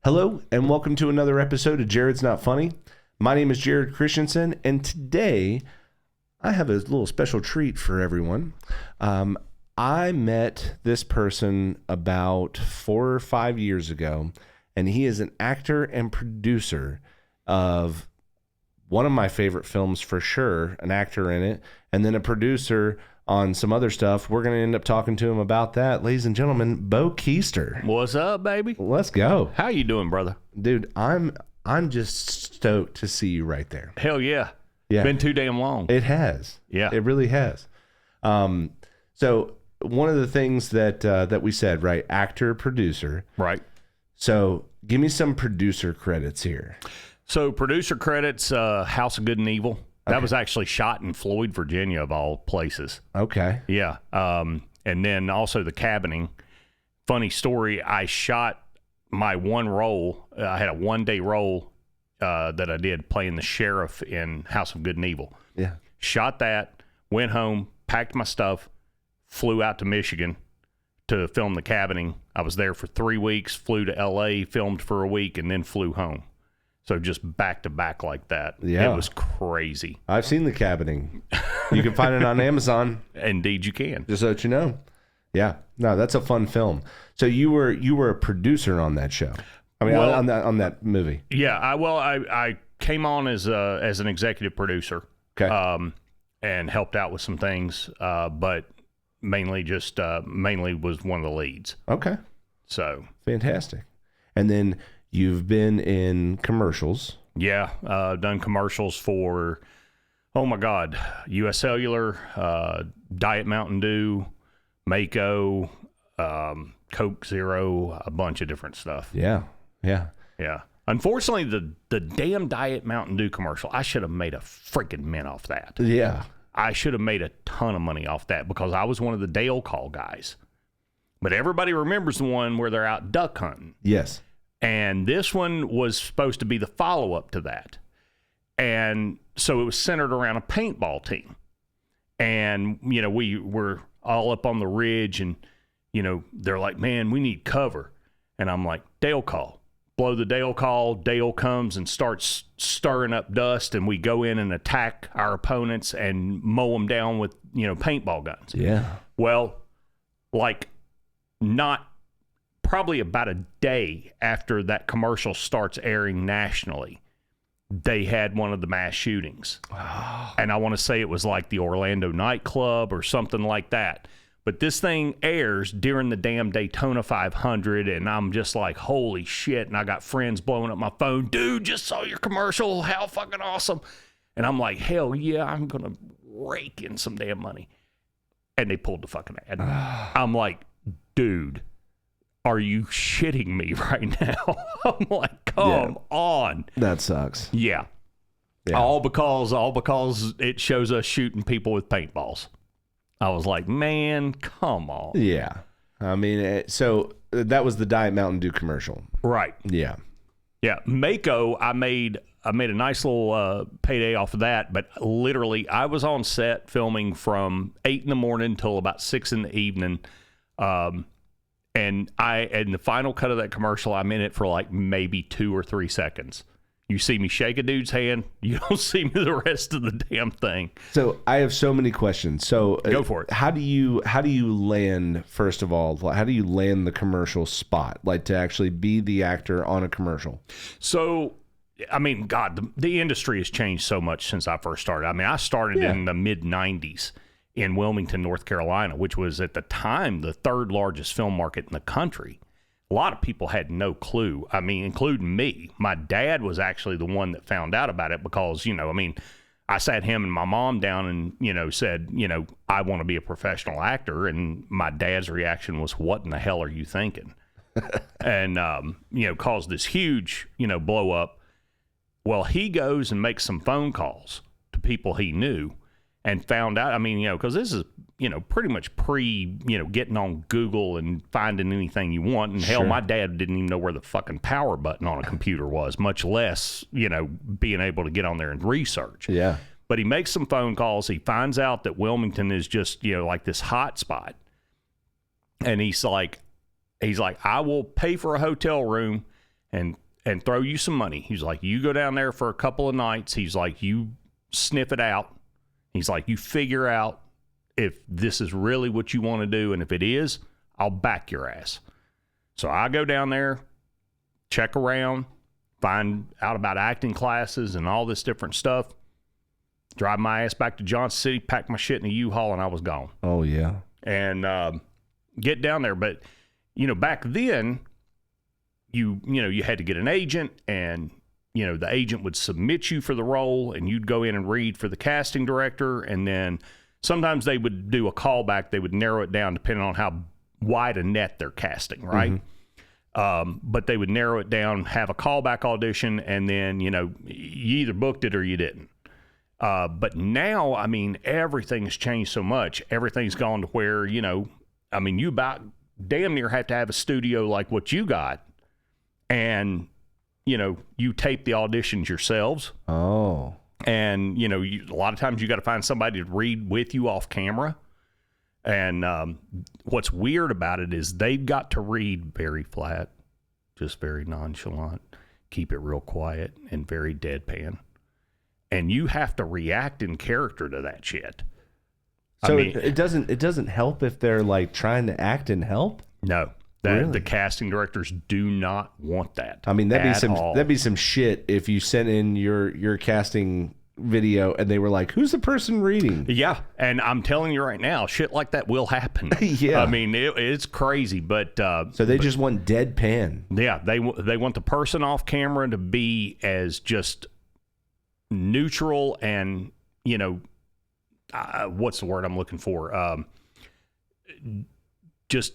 Hello, and welcome to another episode of Jared's Not Funny. My name is Jared Christianson, and today I have a little special treat for everyone. I met this person about 4 or 5 years ago, and he is an actor and producer of one of my favorite films for sure, an actor in it, and then a producer on some other stuff. We're going to end up talking to him about that. Ladies and gentlemen, Bo Kiester. What's up, baby? Let's go. How you doing, brother? Dude, I'm just stoked to see you right there. Hell yeah. Yeah. Been too damn long. It has. Yeah. It really has. So one of the things that we said, right? Actor, producer. Right. So give me some producer credits here. So producer credits, House of Good and Evil. That was actually shot in Floyd, Virginia, of all places. Okay. Yeah. And then also The Cabining. Funny story, I shot my one role. I had a one-day role that I did playing the sheriff in House of Good and Evil. Yeah. Shot that, went home, packed my stuff, flew out to Michigan to film The Cabining. I was there for 3 weeks, flew to L.A., filmed for a week, and then flew home. So just back to back like that. Yeah. It was crazy. I've seen The Cabining. You can find it on Amazon. Indeed you can. Just so that you know. Yeah. No, that's a fun film. So you were a producer on that show. I mean, Well, on that movie. Yeah, I came on as an executive producer. Okay. And helped out with some things, but mainly was one of the leads. Okay. So Fantastic. And then you've been in commercials. yeah, done commercials for, oh my God, U.S. Cellular, Diet Mountain Dew, Mako, Coke Zero, a bunch of different stuff. Yeah. Yeah. Yeah. Unfortunately, the damn Diet Mountain Dew commercial, I should have made a freaking mint off that. Yeah. I should have made a ton of money off that because I was one of the Dale Call guys. But everybody remembers the one where they're out duck hunting. Yes. And this one was supposed to be the follow-up to that. And so it was centered around a paintball team. And, you know, we were all up on the ridge and, you know, they're like, man, we need cover. And I'm like, Dale Call. Blow the Dale Call. Dale comes and starts stirring up dust, and we go in and attack our opponents and mow them down with, you know, paintball guns. Yeah. Well, like not probably about a day after that commercial starts airing nationally, they had one of the mass shootings. Oh. And I want to say it was like the Orlando nightclub or something like that. But this thing airs during the damn Daytona 500, and I'm just like, holy shit. And I got friends blowing up my phone. Dude, just saw your commercial. How fucking awesome. And I'm like, hell yeah, I'm going to rake in some damn money. And they pulled the fucking ad. I'm like, dude, are you shitting me right now? I'm like, come on. That sucks. Yeah. Yeah. All because it shows us shooting people with paintballs. I was like, man, come on. Yeah. I mean, so that was the Diet Mountain Dew commercial. Right. Yeah. Yeah. Mako, I made a nice little payday off of that, but literally I was on set filming from 8 in the morning till about 6 in the evening. And in the final cut of that commercial, I'm in it for like maybe 2 or 3 seconds. You see me shake a dude's hand. You don't see me the rest of the damn thing. So I have so many questions. So Go for it. How do you land, first of all, how do you land the commercial spot? Like to actually be the actor on a commercial? So, I mean, God, the industry has changed so much since I first started. I mean, I started in the mid-'90s in Wilmington, North Carolina, which was at the time the third largest film market in the country. A lot of people had no clue. I mean, including me. My dad was actually the one that found out about it because, you know, I mean, I sat him and my mom down and, you know, said, you know, I want to be a professional actor. And my dad's reaction was, what in the hell are you thinking? And, you know, caused this huge, you know, blow up. Well, he goes and makes some phone calls to people he knew and found out, I mean, you know, because this is, you know, pretty much getting on Google and finding anything you want. And hell, my dad didn't even know where the fucking power button on a computer was, much less, you know, being able to get on there and research. Yeah. But he makes some phone calls. He finds out that Wilmington is just, you know, like this hot spot. And he's like, I will pay for a hotel room and throw you some money. He's like, you go down there for a couple of nights. He's like, you sniff it out. He's like, you figure out if this is really what you want to do, and if it is, I'll back your ass. So I go down there, check around, find out about acting classes and all this different stuff, drive my ass back to Johnson City, pack my shit in a U-Haul, and I was gone. Oh, yeah. And get down there. But, back then, you had to get an agent, and, the agent would submit you for the role, and you'd go in and read for the casting director, and then sometimes they would do a callback. They would narrow it down depending on how wide a net they're casting, right? Mm-hmm. But they would narrow it down, have a callback audition, and then, you either booked it or you didn't. But now, I mean, everything's changed so much. Everything's gone to where, you about damn near have to have a studio like what you got. And, you tape the auditions yourselves. Oh. And, a lot of times you got to find somebody to read with you off camera. And what's weird about it is they've got to read very flat, just very nonchalant, keep it real quiet and very deadpan. And you have to react in character to that shit. So it doesn't help if they're like trying to act and help? No. Really? The casting directors do not want that. I mean, that'd be some shit if you sent in your casting video and they were like, who's the person reading? Yeah, and I'm telling you right now, shit like that will happen. Yeah. I mean, it's crazy, but so they just want deadpan. Yeah, they want the person off camera to be as just neutral and, what's the word I'm looking for? Just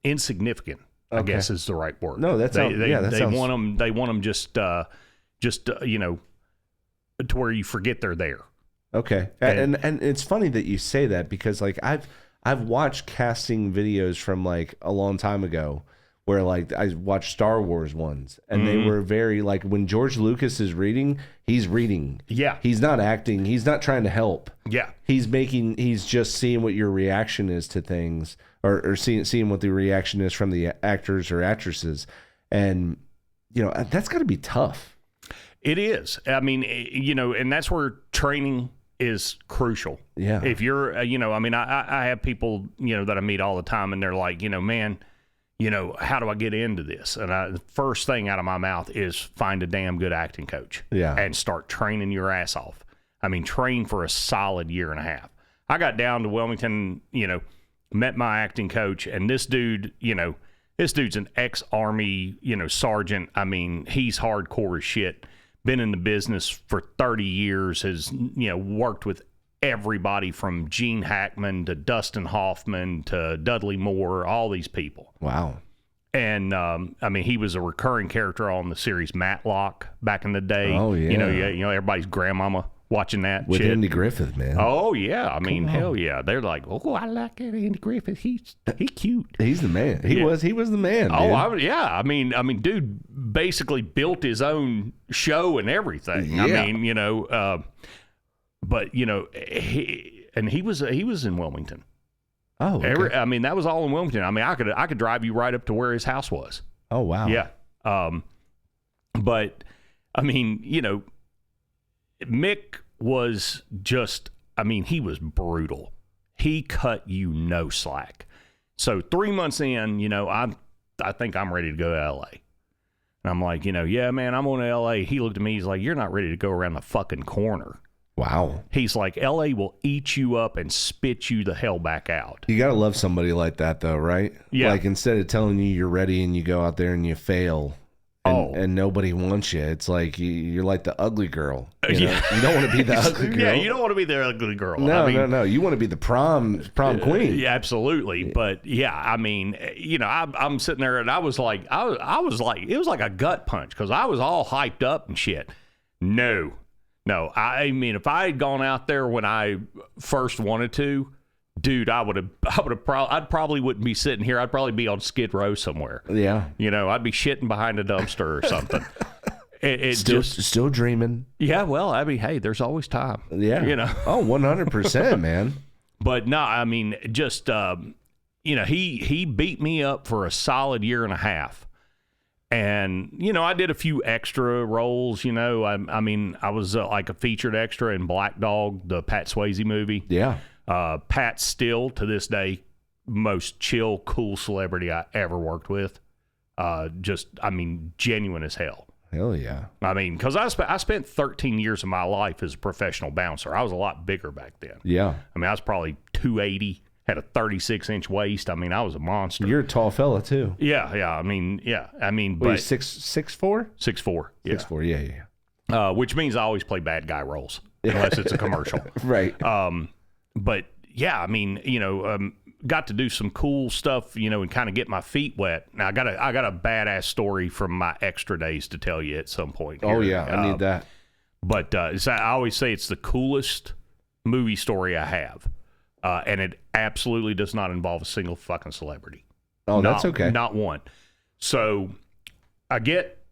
insignificant, I guess is the right word. No, that's they want them just to where you forget they're there. Okay. And it's funny that you say that because like I've watched casting videos from like a long time ago where like I watched Star Wars ones and they were very like when George Lucas is reading, he's reading. Yeah. He's not acting. He's not trying to help. Yeah. He's just seeing what your reaction is to things or seeing what the reaction is from the actors or actresses. And, that's got to be tough. It is. I mean, and that's where training is crucial. Yeah. If you're, I have people, that I meet all the time and they're like, man, how do I get into this? And the first thing out of my mouth is find a damn good acting coach. Yeah. And start training your ass off. I mean, train for a solid year and a half. I got down to Wilmington, met my acting coach, and this dude, this dude's an ex-Army, sergeant. I mean, he's hardcore as shit. Been in the business for 30 years, has, worked with everybody from Gene Hackman to Dustin Hoffman to Dudley Moore, all these people. Wow. And, he was a recurring character on the series Matlock back in the day. Oh, yeah. Everybody's grandmama watching that with shit. Andy Griffith, man. Oh, yeah. I mean, hell yeah. They're like, oh, I like Andy Griffith. He's cute. He's the man. He was the man, dude. I mean, dude basically built his own show and everything. Yeah. I mean, but he was in Wilmington. Oh, okay. That was all in Wilmington. I mean, I could drive you right up to where his house was. Oh, wow. Yeah. But I mean, Mick was just, he was brutal. He cut you no slack. So 3 months in, I think I'm ready to go to LA. And I'm like, yeah, man, I'm on to LA. He looked at me, he's like, you're not ready to go around the fucking corner. Wow. He's like, LA will eat you up and spit you the hell back out. You got to love somebody like that, though, right? Yeah. Like, instead of telling you you're ready and you go out there and you fail and nobody wants you, it's like you're like the ugly girl. You don't want to be the ugly girl. Yeah, you don't want to be the ugly girl. No. You want to be the prom queen. Yeah, absolutely. But, yeah, I'm sitting there and I was like, it was like a gut punch because I was all hyped up and shit. No, if I had gone out there when I first wanted to, dude, I'd probably wouldn't be sitting here. I'd probably be on Skid Row somewhere. Yeah. I'd be shitting behind a dumpster or something. Still dreaming. Yeah. Well, hey, there's always time. Yeah. Oh, 100%, man. But no, just, he beat me up for a solid year and a half. And, I did a few extra roles, I mean, I was like a featured extra in Black Dog, the Pat Swayze movie. Yeah. Pat's still, to this day, most chill, cool celebrity I ever worked with. Genuine as hell. Hell yeah. I mean, because I spent 13 years of my life as a professional bouncer. I was a lot bigger back then. Yeah. I mean, I was probably 280. Had a 36-inch waist. I mean, I was a monster. You're a tall fella too. Yeah. I mean, What, but 6'4"? 6'4". Yeah. 6'4", yeah. Which means I always play bad guy roles unless it's a commercial. Right. But yeah, I mean, got to do some cool stuff, and kind of get my feet wet. Now I got a badass story from my extra days to tell you at some point here. Oh yeah, I need that. But I always say it's the coolest movie story I have. And it absolutely does not involve a single fucking celebrity. Oh, that's okay. Not one. So I get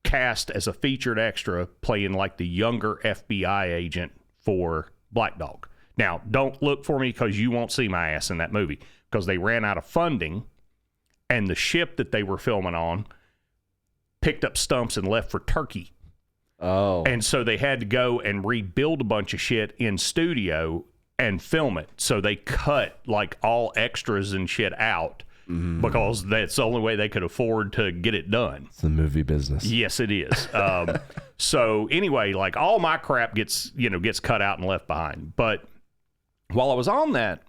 cast as a featured extra playing like the younger FBI agent for Black Dog. Now, don't look for me because you won't see my ass in that movie because they ran out of funding and the ship that they were filming on picked up stumps and left for Turkey. Oh. And so they had to go and rebuild a bunch of shit in studio and film it. So they cut like all extras and shit out because that's the only way they could afford to get it done. It's the movie business. Yes, it is. So anyway, like all my crap gets cut out and left behind. But while I was on that,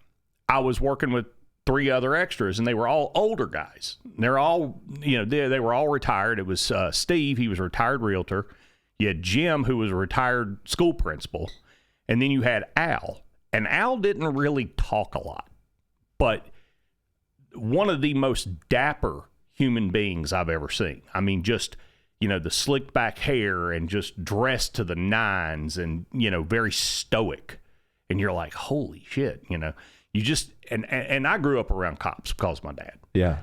I was working with 3 other extras and they were all older guys. They're all, they were all retired. It was Steve, he was a retired realtor. You had Jim, who was a retired school principal. And then you had Al. And Al didn't really talk a lot, but one of the most dapper human beings I've ever seen. I mean, just, the slicked back hair and just dressed to the nines and, very stoic. And you're like, holy shit, you just, and I grew up around cops because of my dad. Yeah.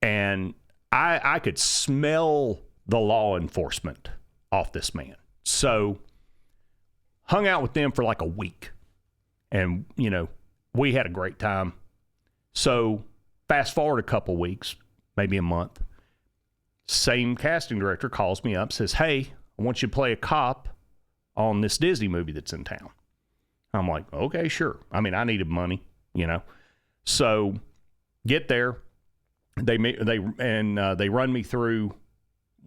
And I could smell the law enforcement off this man. So hung out with them for like a week. And, we had a great time. So fast forward a couple weeks, maybe a month, same casting director calls me up, says, hey, I want you to play a cop on this Disney movie that's in town. I'm like, okay, sure. I mean, I needed money, So get there. They run me through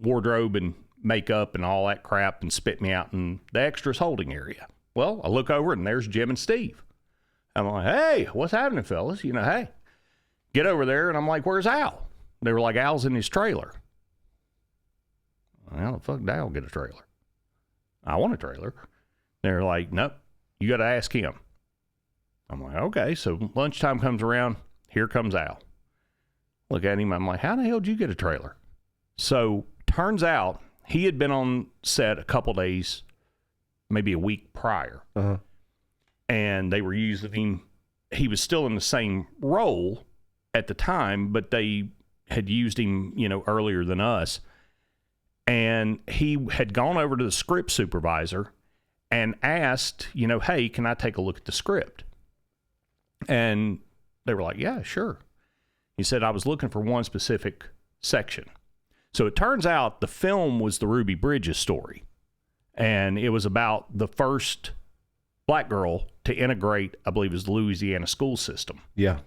wardrobe and makeup and all that crap and spit me out in the extras holding area. Well, I look over and there's Jim and Steve. I'm like, hey, what's happening, fellas? Hey, get over there. And I'm like, where's Al? They were like, Al's in his trailer. How the fuck did Al get a trailer? I want a trailer. They're like, nope, you got to ask him. I'm like, okay. So lunchtime comes around. Here comes Al. Look at him. I'm like, how the hell did you get a trailer? So turns out he had been on set a couple days, maybe a week prior. Uh-huh. And they were using him. He was still in the same role at the time, but they had used him, earlier than us. And he had gone over to the script supervisor and asked, hey, can I take a look at the script? And they were like, yeah, sure. He said, I was looking for one specific section. So it turns out the film was the Ruby Bridges story. And it was about the first black girl to integrate, I believe, is the Louisiana school system. Yeah.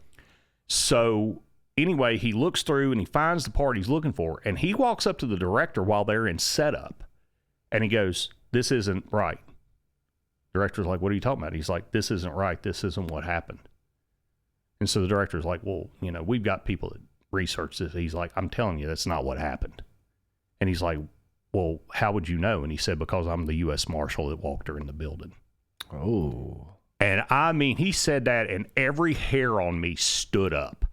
So anyway, he looks through and he finds the part he's looking for. And he walks up to the director while they're in setup. And he goes, this isn't right. Director's like, what are you talking about? He's like, this isn't right. This isn't what happened. And so the director's like, well, we've got people that research this. He's like, I'm telling you, that's not what happened. And he's like, well, how would you know? And he said, because I'm the U.S. Marshal that walked her in the building. Oh. And I mean, he said that and every hair on me stood up.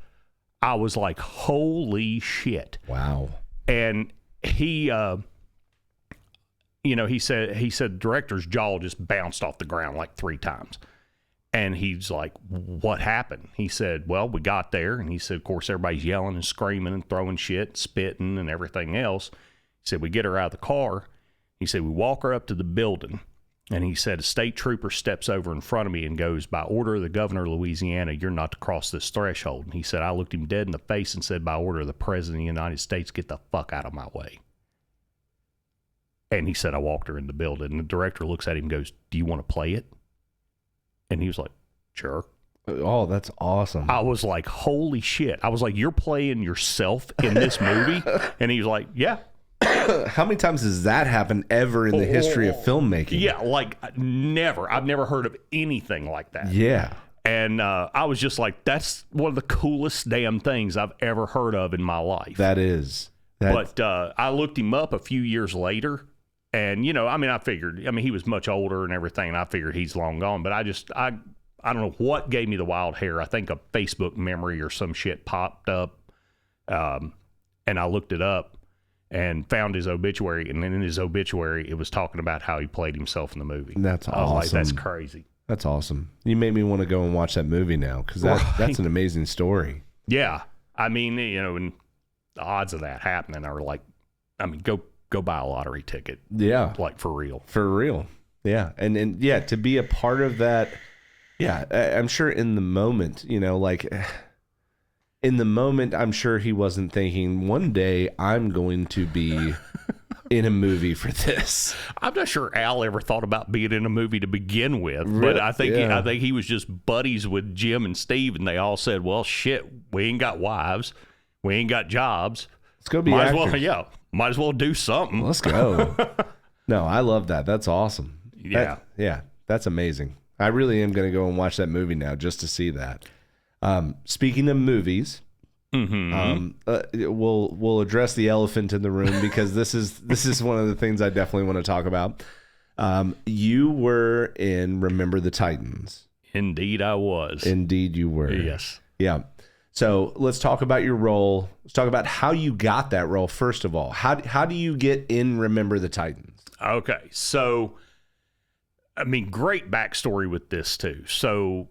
I was like, holy shit. Wow. And he, he said the director's jaw just bounced off the ground like 3 times. And he's like, what happened? He said, well, we got there. And he said, of course, everybody's yelling and screaming and throwing shit, spitting and everything else. He said, we get her out of the car. He said, we walk her up to the building. And he said, a state trooper steps over in front of me and goes, by order of the governor of Louisiana, you're not to cross this threshold. And he said, I looked him dead in the face and said, by order of the president of the United States, get the fuck out of my way. And he said, I walked her in the building. And the director looks at him and goes, do you want to play it? And he was like, sure. Oh, that's awesome. I was like, holy shit. I was like, you're playing yourself in this movie? And he was like, yeah. How many times has that happened ever in the history of filmmaking? Yeah, like never. I've never heard of anything like that. Yeah. And I was just like, that's one of the coolest damn things I've ever heard of in my life. That is. But I looked him up a few years later. And, you know, I mean, he was much older and everything. And I figured he's long gone. But I don't know what gave me the wild hair. I think a Facebook memory or some shit popped up. And I looked it up. And found his obituary, and then in his obituary, it was talking about how he played himself in the movie. That's awesome. I was like, that's crazy. That's awesome. You made me want to go and watch that movie now, because that's an amazing story. Yeah. I mean, you know, and the odds of that happening are like, I mean, go buy a lottery ticket. Yeah. Like, for real. For real. Yeah. And yeah, to be a part of that, yeah, I'm sure in the moment, you know, like... In the moment, I'm sure he wasn't thinking, one day I'm going to be in a movie for this. I'm not sure Al ever thought about being in a movie to begin with, Really? but I think he was just buddies with Jim and Steve, and they all said, well, shit, we ain't got wives. We ain't got jobs. Let's go be might actors. as well, yeah, might as well do something. Let's go. No, I love that. That's awesome. Yeah. That's amazing. I really am going to go and watch that movie now just to see that. Speaking of movies, we'll address the elephant in the room, because this is one of the things I definitely want to talk about. You were in Remember the Titans. Indeed, I was. Indeed, you were. Yes. Yeah. So let's talk about your role. Let's talk about how you got that role. First of all, how do you get in Remember the Titans? Okay, so I mean, great backstory with this too. So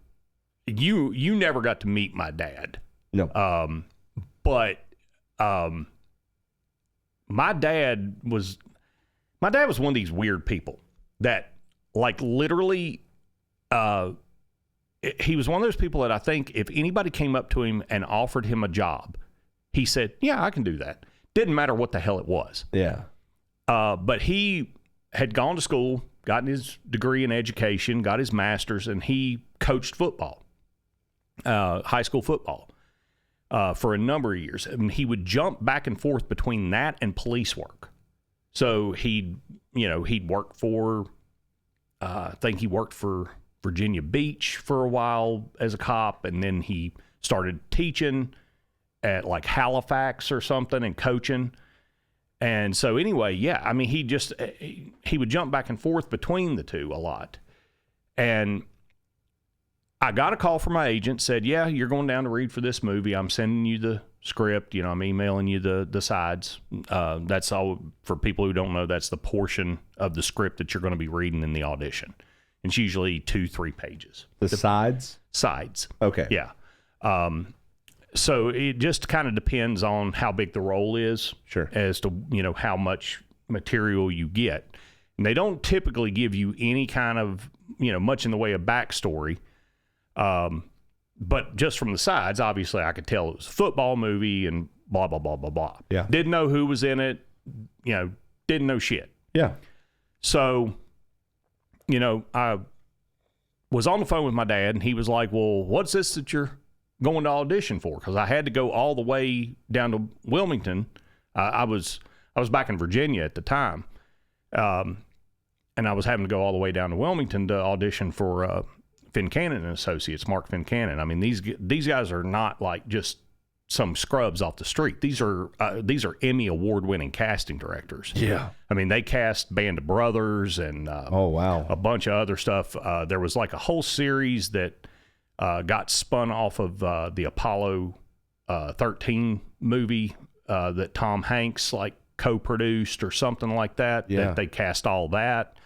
you never got to meet my dad. No. But my dad was one of these weird people that, like, literally, he was one of those people that I think if anybody came up to him and offered him a job, he said, yeah, I can do that. Didn't matter what the hell it was. Yeah. But he had gone to school, gotten his degree in education, got his master's, and he coached football, high school football, for a number of years. And he would jump back and forth between that and police work. So he'd work for, I think he worked for Virginia Beach for a while as a cop, and then he started teaching at like Halifax or something and coaching. And so anyway, yeah, I mean, he would jump back and forth between the two a lot. And I got a call from my agent, said, yeah, you're going down to read for this movie. I'm sending you the script. You know, I'm emailing you the sides. That's all. For people who don't know, that's the portion of the script that you're going to be reading in the audition. It's usually 2-3 pages. The sides? Sides. Okay. Yeah. So it just kind of depends on how big the role is. Sure. As to, how much material you get. And they don't typically give you any kind of, much in the way of backstory. But just from the sides, obviously I could tell it was a football movie and blah, blah, blah, blah, blah. Yeah. Didn't know who was in it, didn't know shit. Yeah. So, I was on the phone with my dad, and he was like, well, what's this that you're going to audition for? Because I had to go all the way down to Wilmington. I was back in Virginia at the time, and I was having to go all the way down to Wilmington to audition for Fincannon and Associates, Mark Fincannon. I mean, these guys are not like just some scrubs off the street. These are Emmy award-winning casting directors. Yeah. I mean, they cast Band of Brothers and oh wow, a bunch of other stuff. There was like a whole series that got spun off of the Apollo 13 movie that Tom Hanks like co-produced or something like that. Yeah. That they cast all that.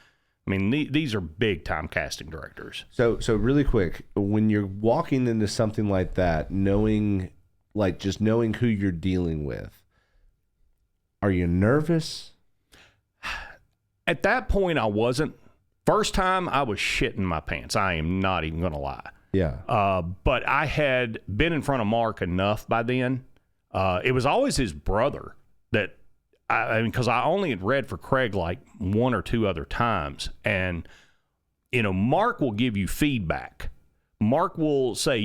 I mean, these are big-time casting directors. So really quick, when you're walking into something like that, knowing who you're dealing with, are you nervous? At that point, I wasn't. First time, I was shitting my pants. I am not even going to lie. Yeah. But I had been in front of Mark enough by then. It was always his brother that, because I only had read for Craig like one or two other times. And, Mark will give you feedback. Mark will say,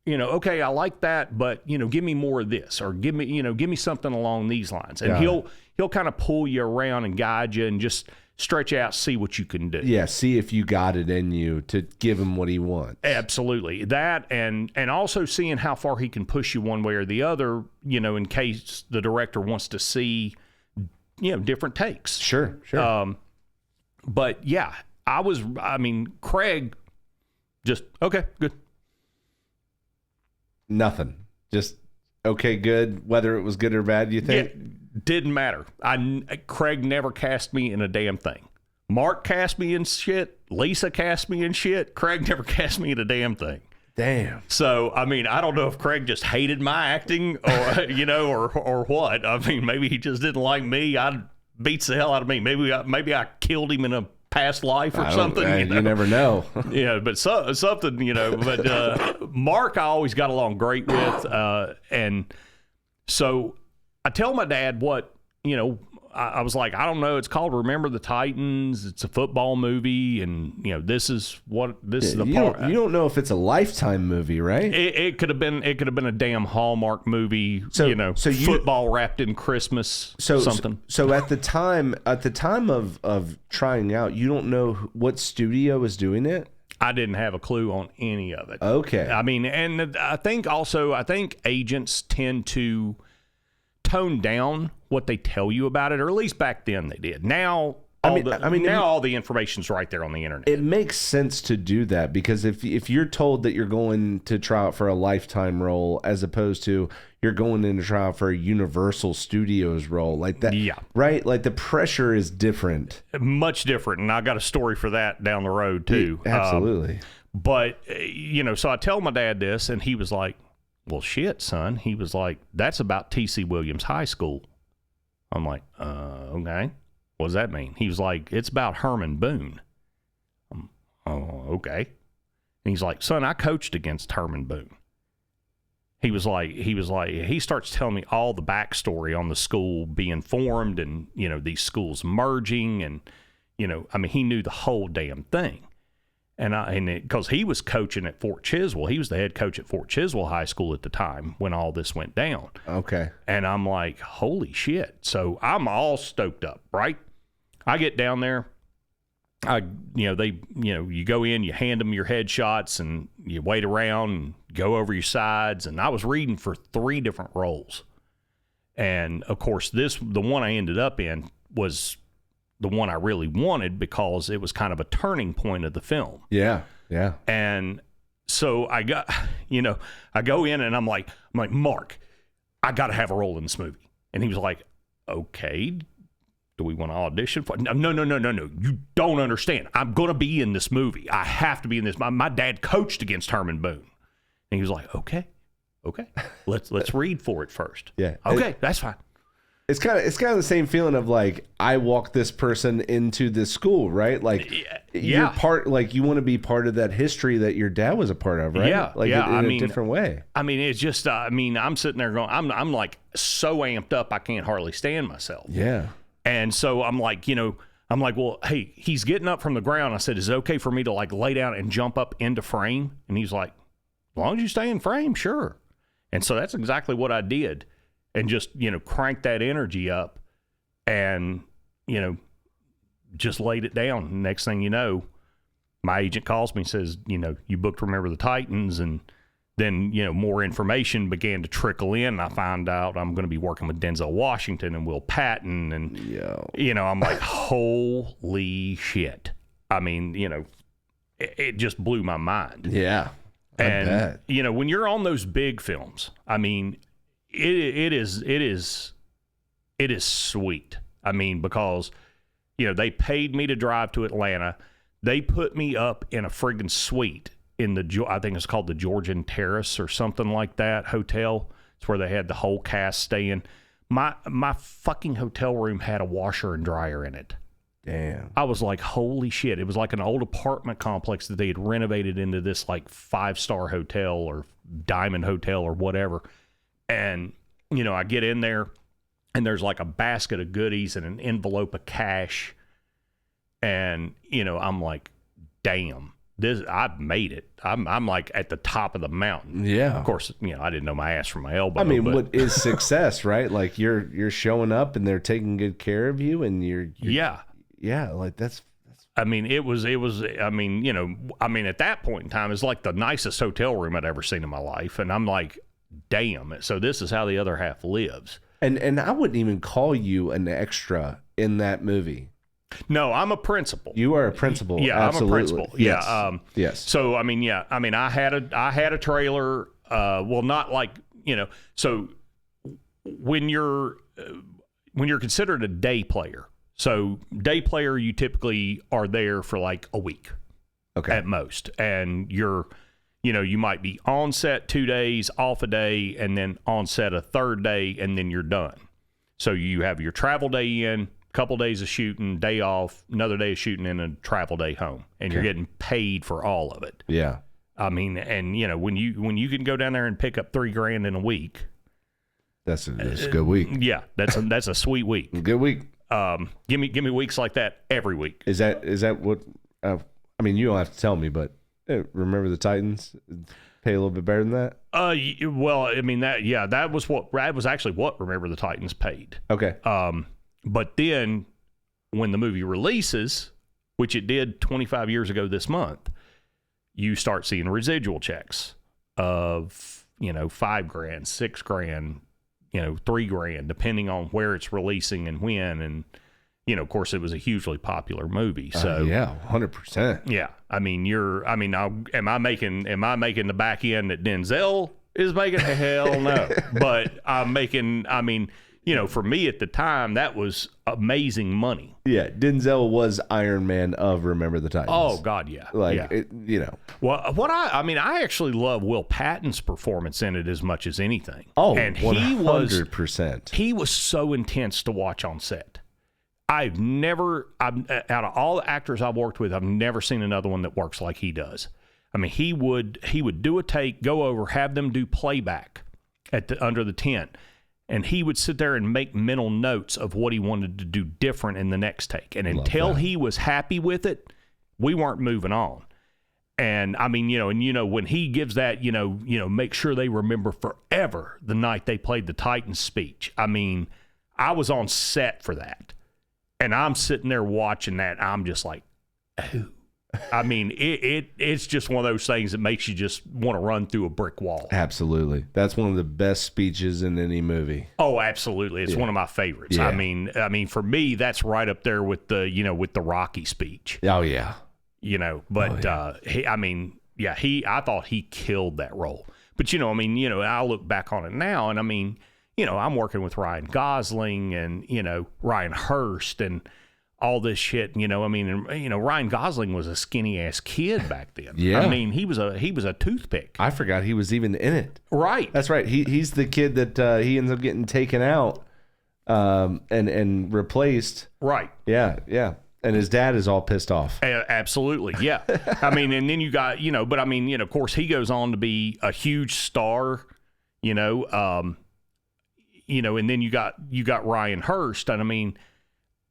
okay, I like that, but, give me more of this, or give me something along these lines. And he'll kind of pull you around and guide you and just stretch out, see what you can do. Yeah, see if you got it in you to give him what he wants. Absolutely. That and also seeing how far he can push you one way or the other, in case the director wants to see, different takes. Sure. But yeah, Craig just, okay, good. Nothing. Just, okay, good. Whether it was good or bad, you think? Yeah. Didn't matter. Craig never cast me in a damn thing. Mark cast me in shit. Lisa cast me in shit. Craig never cast me in a damn thing. Damn. So, I don't know if Craig just hated my acting or, or what. Maybe he just didn't like me. I beats the hell out of me. Maybe I killed him in a past life or something. You never know. Yeah, but something, but Mark I always got along great with. And so I tell my dad what, I was like, I don't know. It's called Remember the Titans. It's a football movie, and this is the part. You don't know if it's a Lifetime movie, right? It could have been a damn Hallmark movie. Football wrapped in Christmas. Something. So at the time of trying out, you don't know what studio is doing it. I didn't have a clue on any of it. Okay. And I think agents tend to tone down what they tell you about it, or at least back then they did. Now, all the information's right there on the internet. It makes sense to do that, because if you're told that you're going to try out for a Lifetime role as opposed to you're going in to try out for a Universal Studios role, like that, yeah, right? Like the pressure is different, much different, and I got a story for that down the road too. Absolutely. But so I tell my dad this, and he was like, well, shit, son. He was like, that's about T.C. Williams High School. I'm like, okay. What does that mean? He was like, it's about Herman Boone. Oh, okay. And he's like, son, I coached against Herman Boone. He starts telling me all the backstory on the school being formed and, these schools merging and, he knew the whole damn thing. And because he was coaching at Fort Chiswell, he was the head coach at Fort Chiswell High School at the time when all this went down. Okay. And I'm like, holy shit. So I'm all stoked up, right? I get down there. You go in, you hand them your headshots, and you wait around and go over your sides. And I was reading for 3 different roles. And of course, the one I ended up in was the one I really wanted, because it was kind of a turning point of the film. Yeah. And so I go in and I'm like, Mark, I got to have a role in this movie. And he was like, okay, do we want to audition for it? No. You don't understand. I'm going to be in this movie. I have to be in this. My dad coached against Herman Boone. And he was like, okay, let's read for it first. Yeah. Okay, that's fine. It's kind of the same feeling of like, I walked this person into this school, right? Like, you're part, like you want to be part of that history that your dad was a part of, right? Yeah, like in a different way. It's just, I'm sitting there going, I'm like so amped up, I can't hardly stand myself. Yeah. And so I'm like, well, hey, he's getting up from the ground. I said, is it okay for me to like lay down and jump up into frame? And he's like, as long as you stay in frame, sure. And so that's exactly what I did. And just, crank that energy up and, just laid it down. Next thing you know, my agent calls me and says, you booked Remember the Titans. And then, more information began to trickle in. And I found out I'm going to be working with Denzel Washington and Will Patton. And, I'm like, holy shit. It just blew my mind. Yeah. And, bet. When you're on those big films, it is sweet. Because, they paid me to drive to Atlanta. They put me up in a friggin' suite in I think it's called the Georgian Terrace or something like that hotel. It's where they had the whole cast staying. My fucking hotel room had a washer and dryer in it. Damn. I was like, holy shit. It was like an old apartment complex that they had renovated into this like 5-star hotel or diamond hotel or whatever. And, you know, I get in there and there's like a basket of goodies and an envelope of cash. And, you know, I'm like, damn, I've made it. I'm like at the top of the mountain. Yeah. Of course, you know, I didn't know my ass from my elbow. I mean, what is success, right? Like you're showing up and they're taking good care of you and you're yeah, like that's I mean, it was, I mean, you know, I mean, at that point in time, it's like the nicest hotel room I'd ever seen in my life. And I'm like, damn. So this is how the other half lives. And I wouldn't even call you an extra in that movie. No, I'm a principal. You are a principal. Yeah, absolutely. I'm a principal. Yes. Yeah. Yes. So, I mean, yeah, I mean, I had a trailer, well, not like, you know, so when you're considered a day player, so day player, you typically are there for like a week, okay, at most. And you know, you might be on set 2 days, off a day, and then on set a third day, and then you're done. So you have your travel day in, couple days of shooting, day off, another day of shooting, and a travel day home. And you're getting paid for all of it. Yeah. I mean, and you know, when you can go down there and pick up $3,000 in a week. That's a good week. Yeah, that's a sweet week. Good week. Give me weeks like that every week. Is that what? I mean, you don't have to tell me, but remember the Titans pay a little bit better than that. Well, I mean that was actually what Remember the Titans paid. Okay. But then when the movie releases, which it did 25 years ago this month, you start seeing residual checks of, you know, $5,000, $6,000, you know, $3,000, depending on where it's releasing and when. And, you know, of course, it was a hugely popular movie. So yeah, 100%. Yeah. I mean, am I making the back end that Denzel is making? Hell no. But I'm making, I mean, you know, for me at the time, that was amazing money. Yeah, Denzel was Iron Man of Remember the Titans. Oh God, yeah. Like, yeah. You know. Well, I actually love Will Patton's performance in it as much as anything. Oh, and 100%. He was so intense to watch on set. Out of all the actors I've worked with, I've never seen another one that works like he does. I mean, he would do a take, go over, have them do playback under the tent. And he would sit there and make mental notes of what he wanted to do different in the next take. And until he was happy with it, we weren't moving on. And I mean, when he gives that, make sure they remember forever the night they played the Titans speech. I mean, I was on set for that. And I'm sitting there watching that. I'm just like, oh. I mean, it's just one of those things that makes you just want to run through a brick wall. Absolutely. That's one of the best speeches in any movie. Oh, absolutely. It's one of my favorites. Yeah. I mean, for me, that's right up there with the Rocky speech. Oh, yeah. But I thought he killed that role. But, I look back on it now and I mean, I'm working with Ryan Gosling and, Ryan Hurst and all this shit, Ryan Gosling was a skinny ass kid back then. Yeah. I mean, he was a toothpick. I forgot he was even in it. Right. That's right. He's the kid that he ends up getting taken out and replaced. Right. Yeah. Yeah. And his dad is all pissed off. Absolutely. Yeah. I mean, and then you got, but I mean, of course he goes on to be a huge star, and then you got Ryan Hurst. And I mean,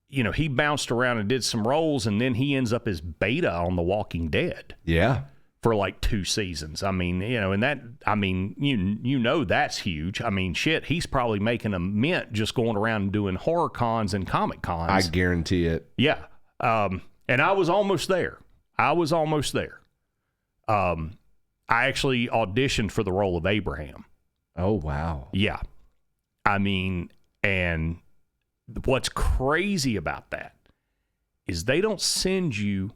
he bounced around and did some roles, and then he ends up as Beta on The Walking Dead. Yeah. For like 2 seasons. I mean, and that, I mean, that's huge. I mean, shit, he's probably making a mint just going around and doing horror cons and comic cons. I guarantee it. Yeah. And I was almost there. I actually auditioned for the role of Abraham. Oh, wow. Yeah. I mean, and what's crazy about that is they don't send you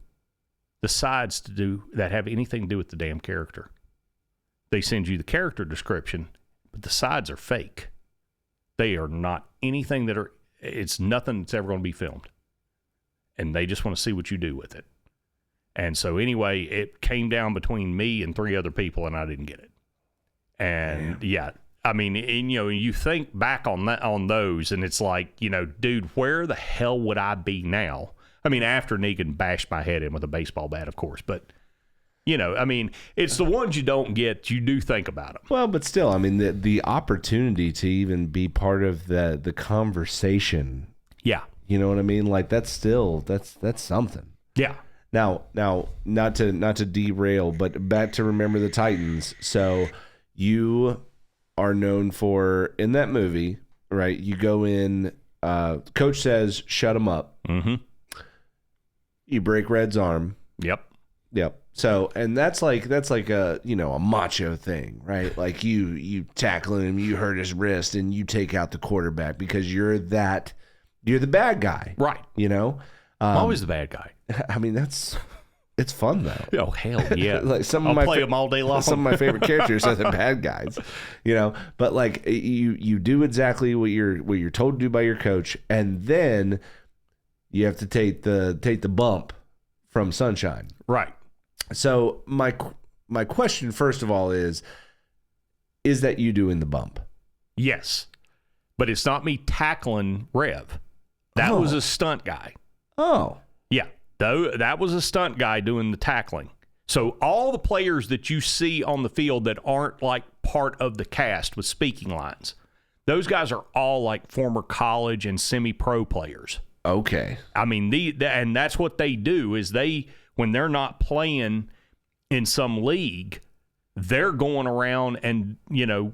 the sides that have anything to do with the damn character. They send you the character description, but the sides are fake. They are not anything it's nothing that's ever going to be filmed. And they just want to see what you do with it. And so anyway, it came down between me and 3 other people, and I didn't get it. And yeah, I mean, and, you think back on those, and it's like, dude, where the hell would I be now? I mean, after Negan bashed my head in with a baseball bat, of course. But, you know, I mean, it's the ones you don't get. You do think about them. Well, but still, I mean, the opportunity to even be part of the conversation. Yeah. You know what I mean? Like, that's something. Yeah. Now, not to derail, but back to Remember the Titans. So you are known for, in that movie, right? You go in, coach says, shut him up. Mm-hmm. You break Red's arm. Yep. So, and that's like a, you know, a macho thing, right? Like you tackling him, you hurt his wrist, and you take out the quarterback because you're the bad guy. Right. You know? I'm always the bad guy. I mean, it's fun though. Oh, hell yeah. Like I'll play them all day long. Some of my favorite characters are the bad guys, you know, but like you do exactly what you're told to do by your coach. And then you have to take the bump from Sunshine. Right. So my question, first of all, is that you doing the bump? Yes. But it's not me tackling Rev. That was a stunt guy. Oh. Yeah. That was a stunt guy doing the tackling. So all the players that you see on the field that aren't like part of the cast with speaking lines, those guys are all like former college and semi-pro players. Okay. I mean, and that's what they do is when they're not playing in some league, they're going around and, you know,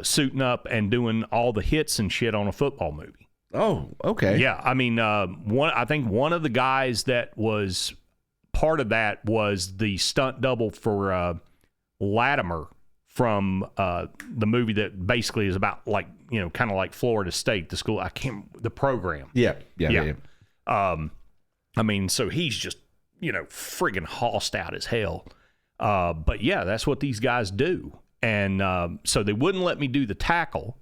suiting up and doing all the hits and shit on a football movie. Oh, okay. Yeah, I mean, I think one of the guys that was part of that was the stunt double for Latimer from the movie that basically is about like, you know, kind of like Florida State, the school. The program. Yeah. I mean, so he's just, you know, friggin' hossed out as hell. But yeah, that's what these guys do. And so they wouldn't let me do the tackle,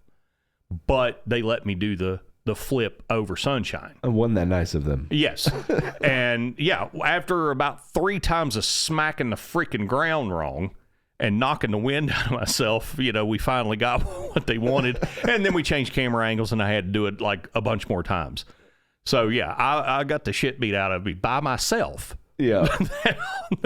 but they let me do the flip over Sunshine. Wasn't that nice of them? Yes. And yeah, after about 3 times of smacking the freaking ground wrong and knocking the wind out of myself, you know, we finally got what they wanted. And then we changed camera angles and I had to do it like a bunch more times. So yeah, I got the shit beat out of me by myself. Yeah.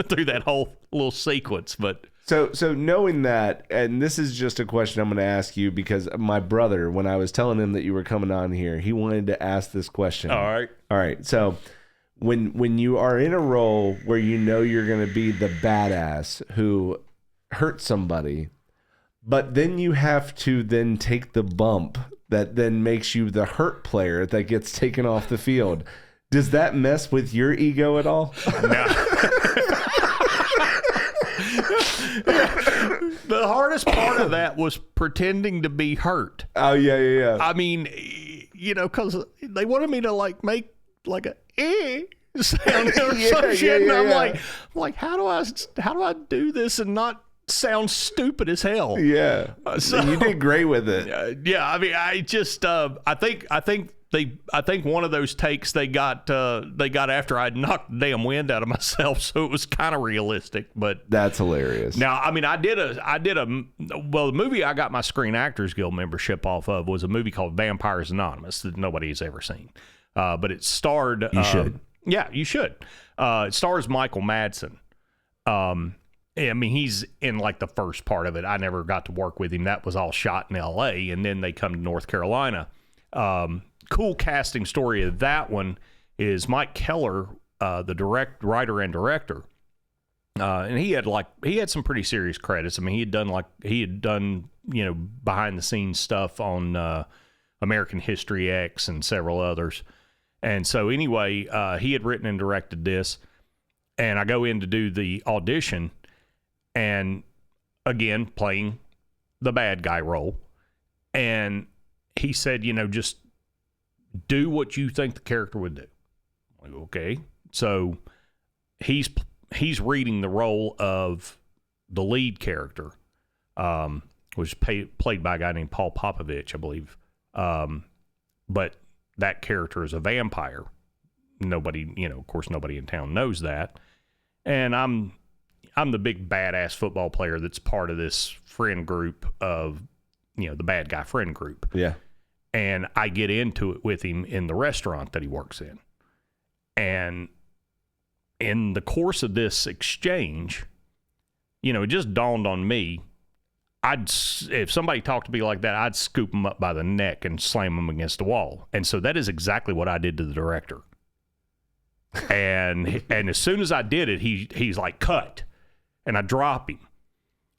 Through that whole little sequence. But So knowing that, and this is just a question I'm going to ask you because my brother, when I was telling him that you were coming on here, he wanted to ask this question. All right. So when you are in a role where you know you're going to be the badass who hurt somebody, but then you have to then take the bump that then makes you the hurt player that gets taken off the field. Does that mess with your ego at all? No. The hardest part of that was pretending to be hurt. Oh, yeah. I mean, you know, because they wanted me to like make like a sound or some shit, and I'm like, how do I do this and not sound stupid as hell? Yeah. So you did great with it. Yeah, I mean, I just I think one of those takes they got after I'd knocked the damn wind out of myself, so it was kind of realistic. But that's hilarious. Now, I mean, the movie I got my Screen Actors Guild membership off of was a movie called Vampires Anonymous that nobody's ever seen, but it starred. You should. Yeah, you should. It stars Michael Madsen. I mean, he's in like the first part of it. I never got to work with him. That was all shot in L.A., and then they come to North Carolina. Cool casting story of that one is Mike Keller, the writer and director, and he had some pretty serious credits. I mean, he had done you know behind the scenes stuff on American History X and several others. And so anyway, he had written and directed this, and I go in to do the audition, and again playing the bad guy role, and he said, you know, just do what you think the character would do. I'm like, okay. So he's reading the role of the lead character, which is played by a guy named Paul Popovich, I believe. But that character is a vampire. Nobody, you know, of course, nobody in town knows that. And I'm the big badass football player that's part of this friend group of, you know, the bad guy friend group. Yeah. And I get into it with him in the restaurant that he works in. And in the course of this exchange, you know, it just dawned on me, if somebody talked to me like that, I'd scoop them up by the neck and slam them against the wall. And so that is exactly what I did to the director. And as soon as I did it, he's like, cut. And I drop him.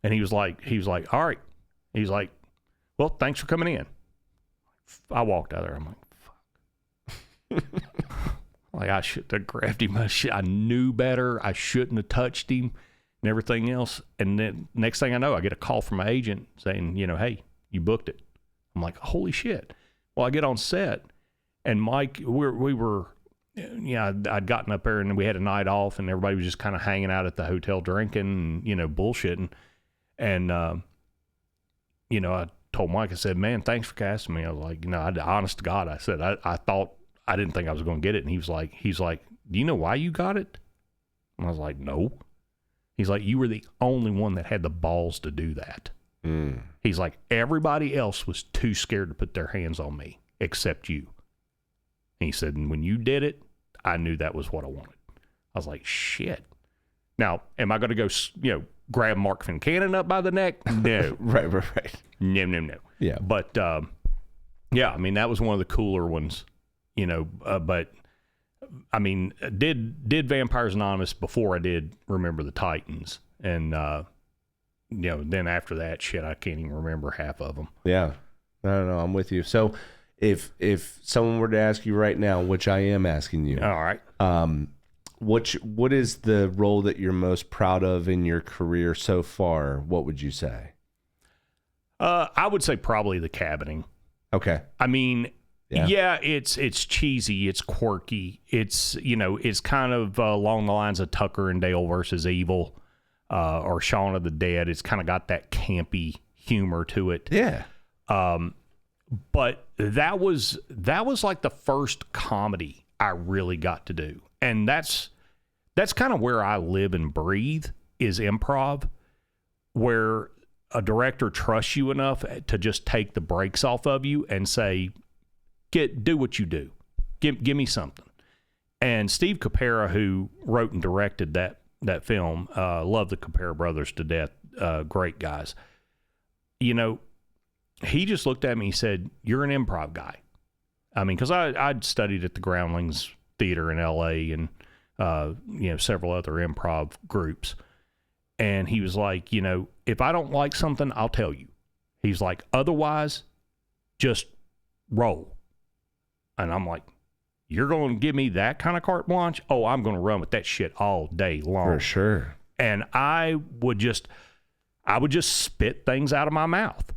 And he was like, all right. He's like, well, thanks for coming in. I walked out there. I'm like, fuck. Like, I should have grabbed him. I knew better. I shouldn't have touched him and everything else. And then next thing I know, I get a call from my agent saying, you know, hey, you booked it. I'm like, holy shit. Well, I get on set, and Mike, we were, I'd gotten up there and we had a night off, and everybody was just kind of hanging out at the hotel drinking and, you know, bullshitting. And, you know, I told Mike, I said, man, thanks for casting me. I was like, you know, honest to God, I said, I didn't think I was going to get it. And he's like, do you know why you got it? And I was like, no. He's like, you were the only one that had the balls to do that. Mm. He's like, everybody else was too scared to put their hands on me except you. And he said, and when you did it, I knew that was what I wanted. I was like, shit. Now, am I going to go, you know, grab Mark Fincannon up by the neck? No. Right. No. Yeah. But, yeah, I mean, that was one of the cooler ones, you know, but I mean, did Vampires Anonymous before I did Remember the Titans. And, you know, then after that shit, I can't even remember half of them. Yeah. No, I'm with you. So if someone were to ask you right now, which I am asking you. All right. What is the role that you're most proud of in your career so far? What would you say? I would say probably the cabining. Okay. I mean, yeah, it's cheesy, it's quirky, it's, you know, it's kind of along the lines of Tucker and Dale versus Evil, or Shaun of the Dead. It's kind of got that campy humor to it. Yeah. But that was like the first comedy I really got to do. And that's kind of where I live and breathe, is improv, where a director trusts you enough to just take the brakes off of you and say, do what you do. Give me something. And Steve Capera, who wrote and directed that film, love the Capera brothers to death. Great guys. You know, he just looked at me and said, you're an improv guy. I mean, because I'd studied at the Groundlings Theater in L.A. and, you know, several other improv groups. And he was like, you know, if I don't like something, I'll tell you. He's like, otherwise, just roll. And I'm like, you're going to give me that kind of carte blanche? Oh, I'm going to run with that shit all day long. For sure. And I would just spit things out of my mouth.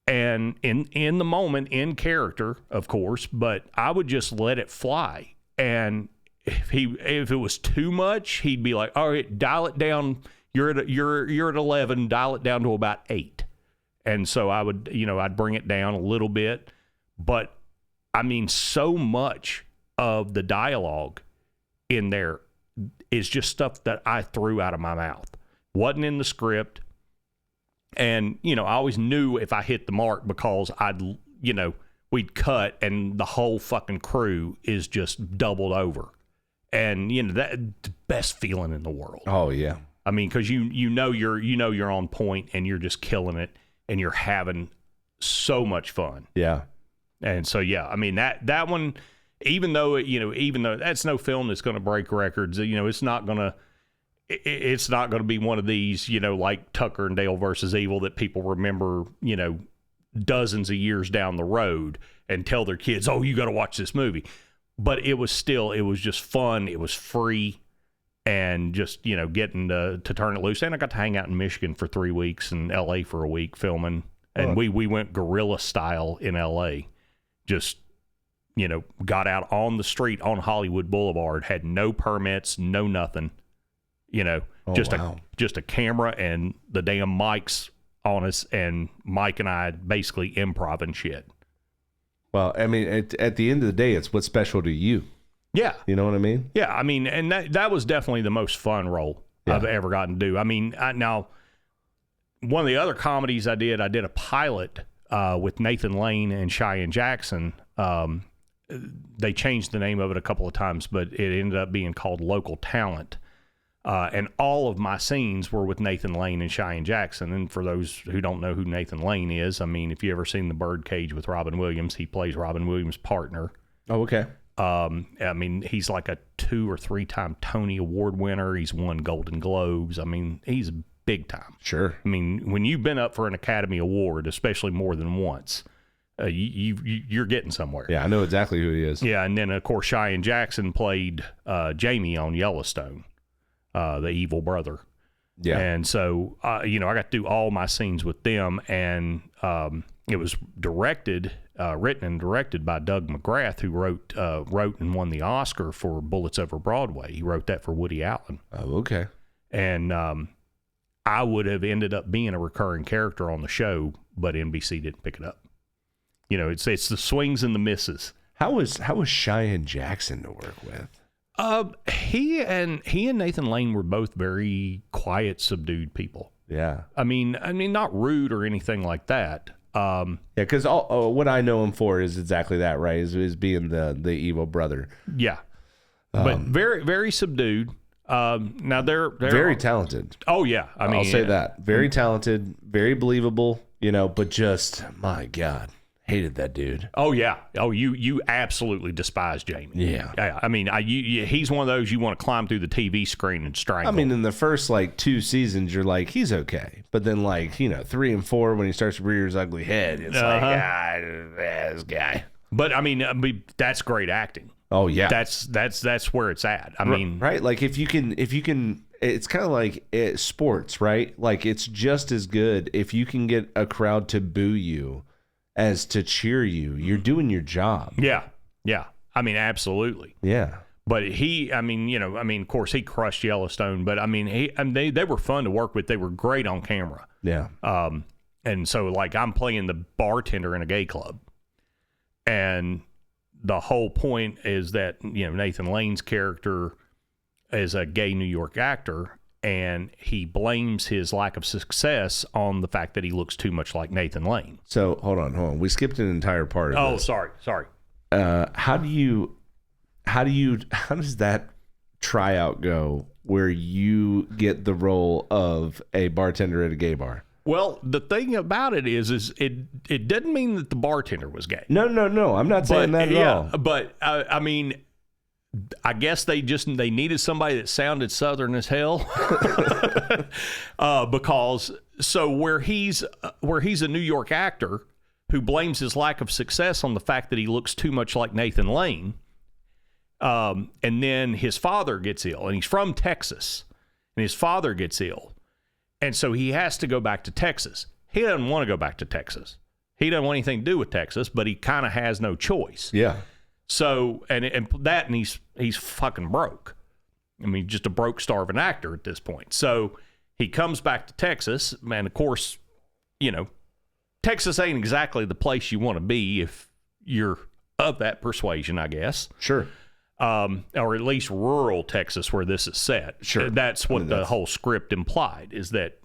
And in the moment, in character, of course, but I would just let it fly. And if it was too much, he'd be like, all right, dial it down. You're at 11, dial it down to about 8. And so I would, you know, I'd bring it down a little bit. But I mean, so much of the dialogue in there is just stuff that I threw out of my mouth. Wasn't in the script. And, you know, I always knew if I hit the mark, because we'd cut and the whole fucking crew is just doubled over. And, you know, that's the best feeling in the world. Oh, yeah. I mean, because you know you're on point and you're just killing it and you're having so much fun. Yeah. And so, yeah, I mean, that one, even though that's no film that's going to break records, you know, it's not going to be one of these, you know, like Tucker and Dale versus Evil that people remember, you know, dozens of years down the road and tell their kids, oh, you got to watch this movie. But it was just fun. It was free. And just, you know, getting to turn it loose. And I got to hang out in Michigan for 3 weeks and L.A. for a week filming. And we went guerrilla style in L.A. Just, you know, got out on the street on Hollywood Boulevard, had no permits, no nothing. You know, just a camera and the damn mics on us, and Mike and I basically improv and shit. Well, I mean, at the end of the day, it's what's special to you. Yeah. You know what I mean? Yeah, I mean, and that was definitely the most fun role I've ever gotten to do. I mean, now, one of the other comedies I did a pilot with Nathan Lane and Cheyenne Jackson they changed the name of it a couple of times, but it ended up being called Local Talent. And all of my scenes were with Nathan Lane and Cheyenne Jackson. And for those who don't know who Nathan Lane is, I mean, if you ever seen The Birdcage with Robin Williams, he plays Robin Williams' partner. Oh, okay. I mean, he's like a 2 or 3 time Tony Award winner. He's won Golden Globes. I mean, he's big time. Sure. I mean, when you've been up for an Academy Award, especially more than once, you're getting somewhere. Yeah, I know exactly who he is. Yeah, and then, of course, Cheyenne Jackson played Jamie on Yellowstone, the evil brother. Yeah. And so, I got to do all my scenes with them, and it was written and directed by Doug McGrath, who wrote and won the Oscar for Bullets Over Broadway. He wrote that for Woody Allen. Oh, okay. And I would have ended up being a recurring character on the show, but NBC didn't pick it up. It's the swings and the misses. How was Cheyenne Jackson to work with? He and Nathan Lane were both very quiet, subdued people. Yeah. I mean, not rude or anything like that. Yeah, because what I know him for is exactly that, right? Is being the evil brother. Yeah, but very, very subdued. Now they're very talented. Oh yeah, I'll say that. Very talented, very believable. But just my God. Hated that dude. Oh yeah. Oh, you absolutely despise Jamie. Yeah. I mean, he's one of those you want to climb through the TV screen and strangle. I mean, in the first 2 seasons, you're like, he's okay, but then 3 and 4, when he starts to rear his ugly head, it's this guy. But I mean, that's great acting. Oh yeah. That's where it's at. I mean, right? Like if you can, it's kind of like sports, right? Like it's just as good if you can get a crowd to boo you as to cheer you. You're doing your job. Yeah. I mean, absolutely. Yeah. But of course, he crushed Yellowstone. But I mean, they were fun to work with. They were great on camera. Yeah. And so I'm playing the bartender in a gay club, and the whole point is that Nathan Lane's character is a gay New York actor. And he blames his lack of success on the fact that he looks too much like Nathan Lane. So hold on. We skipped an entire part of this. Sorry. How does that tryout go where you get the role of a bartender at a gay bar? Well, the thing about it is it didn't mean that the bartender was gay. No. I'm not saying that at all. But I mean, I guess they needed somebody that sounded Southern as hell, because where he's a New York actor who blames his lack of success on the fact that he looks too much like Nathan Lane, and then his father gets ill, and he's from Texas, and his father gets ill, and so he has to go back to Texas. He doesn't want to go back to Texas. He doesn't want anything to do with Texas, but he kind of has no choice. Yeah. So, and he's fucking broke. I mean, just a broke, starving actor at this point. So he comes back to Texas, and of course, Texas ain't exactly the place you want to be if you're of that persuasion, I guess. Sure. Or at least rural Texas where this is set. Sure. That's what the whole script implied, is that,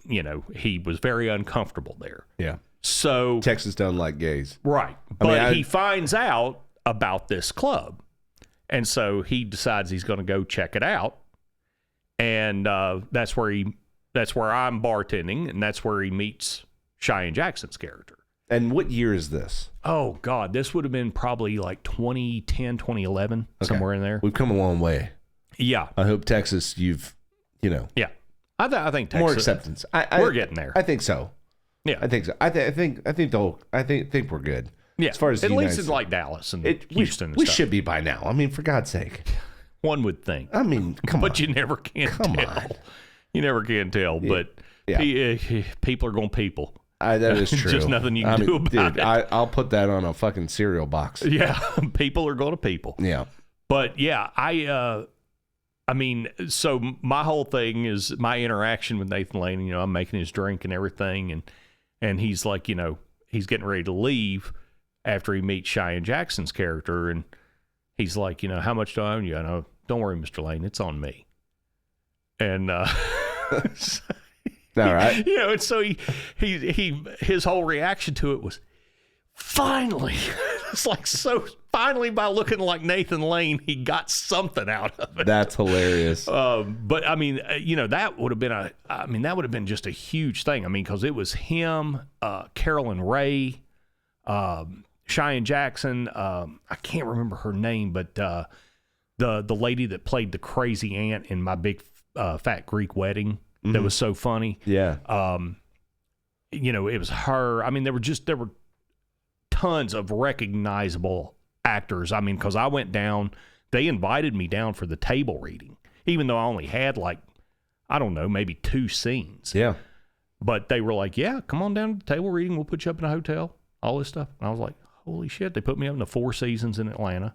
he was very uncomfortable there. Yeah. So Texas doesn't like gays. Right. But he finds out about this club, and so he decides he's going to go check it out, and that's where I'm bartending, and that's where he meets Cheyenne Jackson's character. And what year is this? Oh God, this would have been probably 2010, 2011, somewhere in there. We've come a long way. Yeah. I hope Texas, yeah, I think Texas, more acceptance. We're getting there. I think so. Yeah, I think so. I think we're good. Yeah, as far as at least it's like Dallas and Houston. We should be by now. I mean, for God's sake. One would think. I mean, come on. But you never can tell. Come on. You never can tell. Yeah. But people are going to people. That is true. Just nothing you can do about it. I'll put that on a fucking cereal box. Yeah, people are going to people. Yeah. But yeah, I mean, so my whole thing is my interaction with Nathan Lane. I'm making his drink and everything, and he's like, he's getting ready to leave after he meets Cheyenne Jackson's character, and he's like, how much do I owe you? I know, don't worry, Mr. Lane, it's on me. And all right, and so his whole reaction to it was, finally. It's like so finally, by looking like Nathan Lane, he got something out of it. That's hilarious. But I mean, that would have been just a huge thing. I mean, because it was him, Carolyn Ray, Cheyenne Jackson. I can't remember her name, but the lady that played the crazy aunt in My Big Fat Greek Wedding that was so funny. Yeah. It was her. I mean, there were tons of recognizable actors. I mean, because I went down, they invited me down for the table reading, even though I only had maybe 2 scenes. Yeah. But they were like, yeah, come on down to the table reading. We'll put you up in a hotel, all this stuff. And I was like, holy shit. They put me up in the 4 Seasons in Atlanta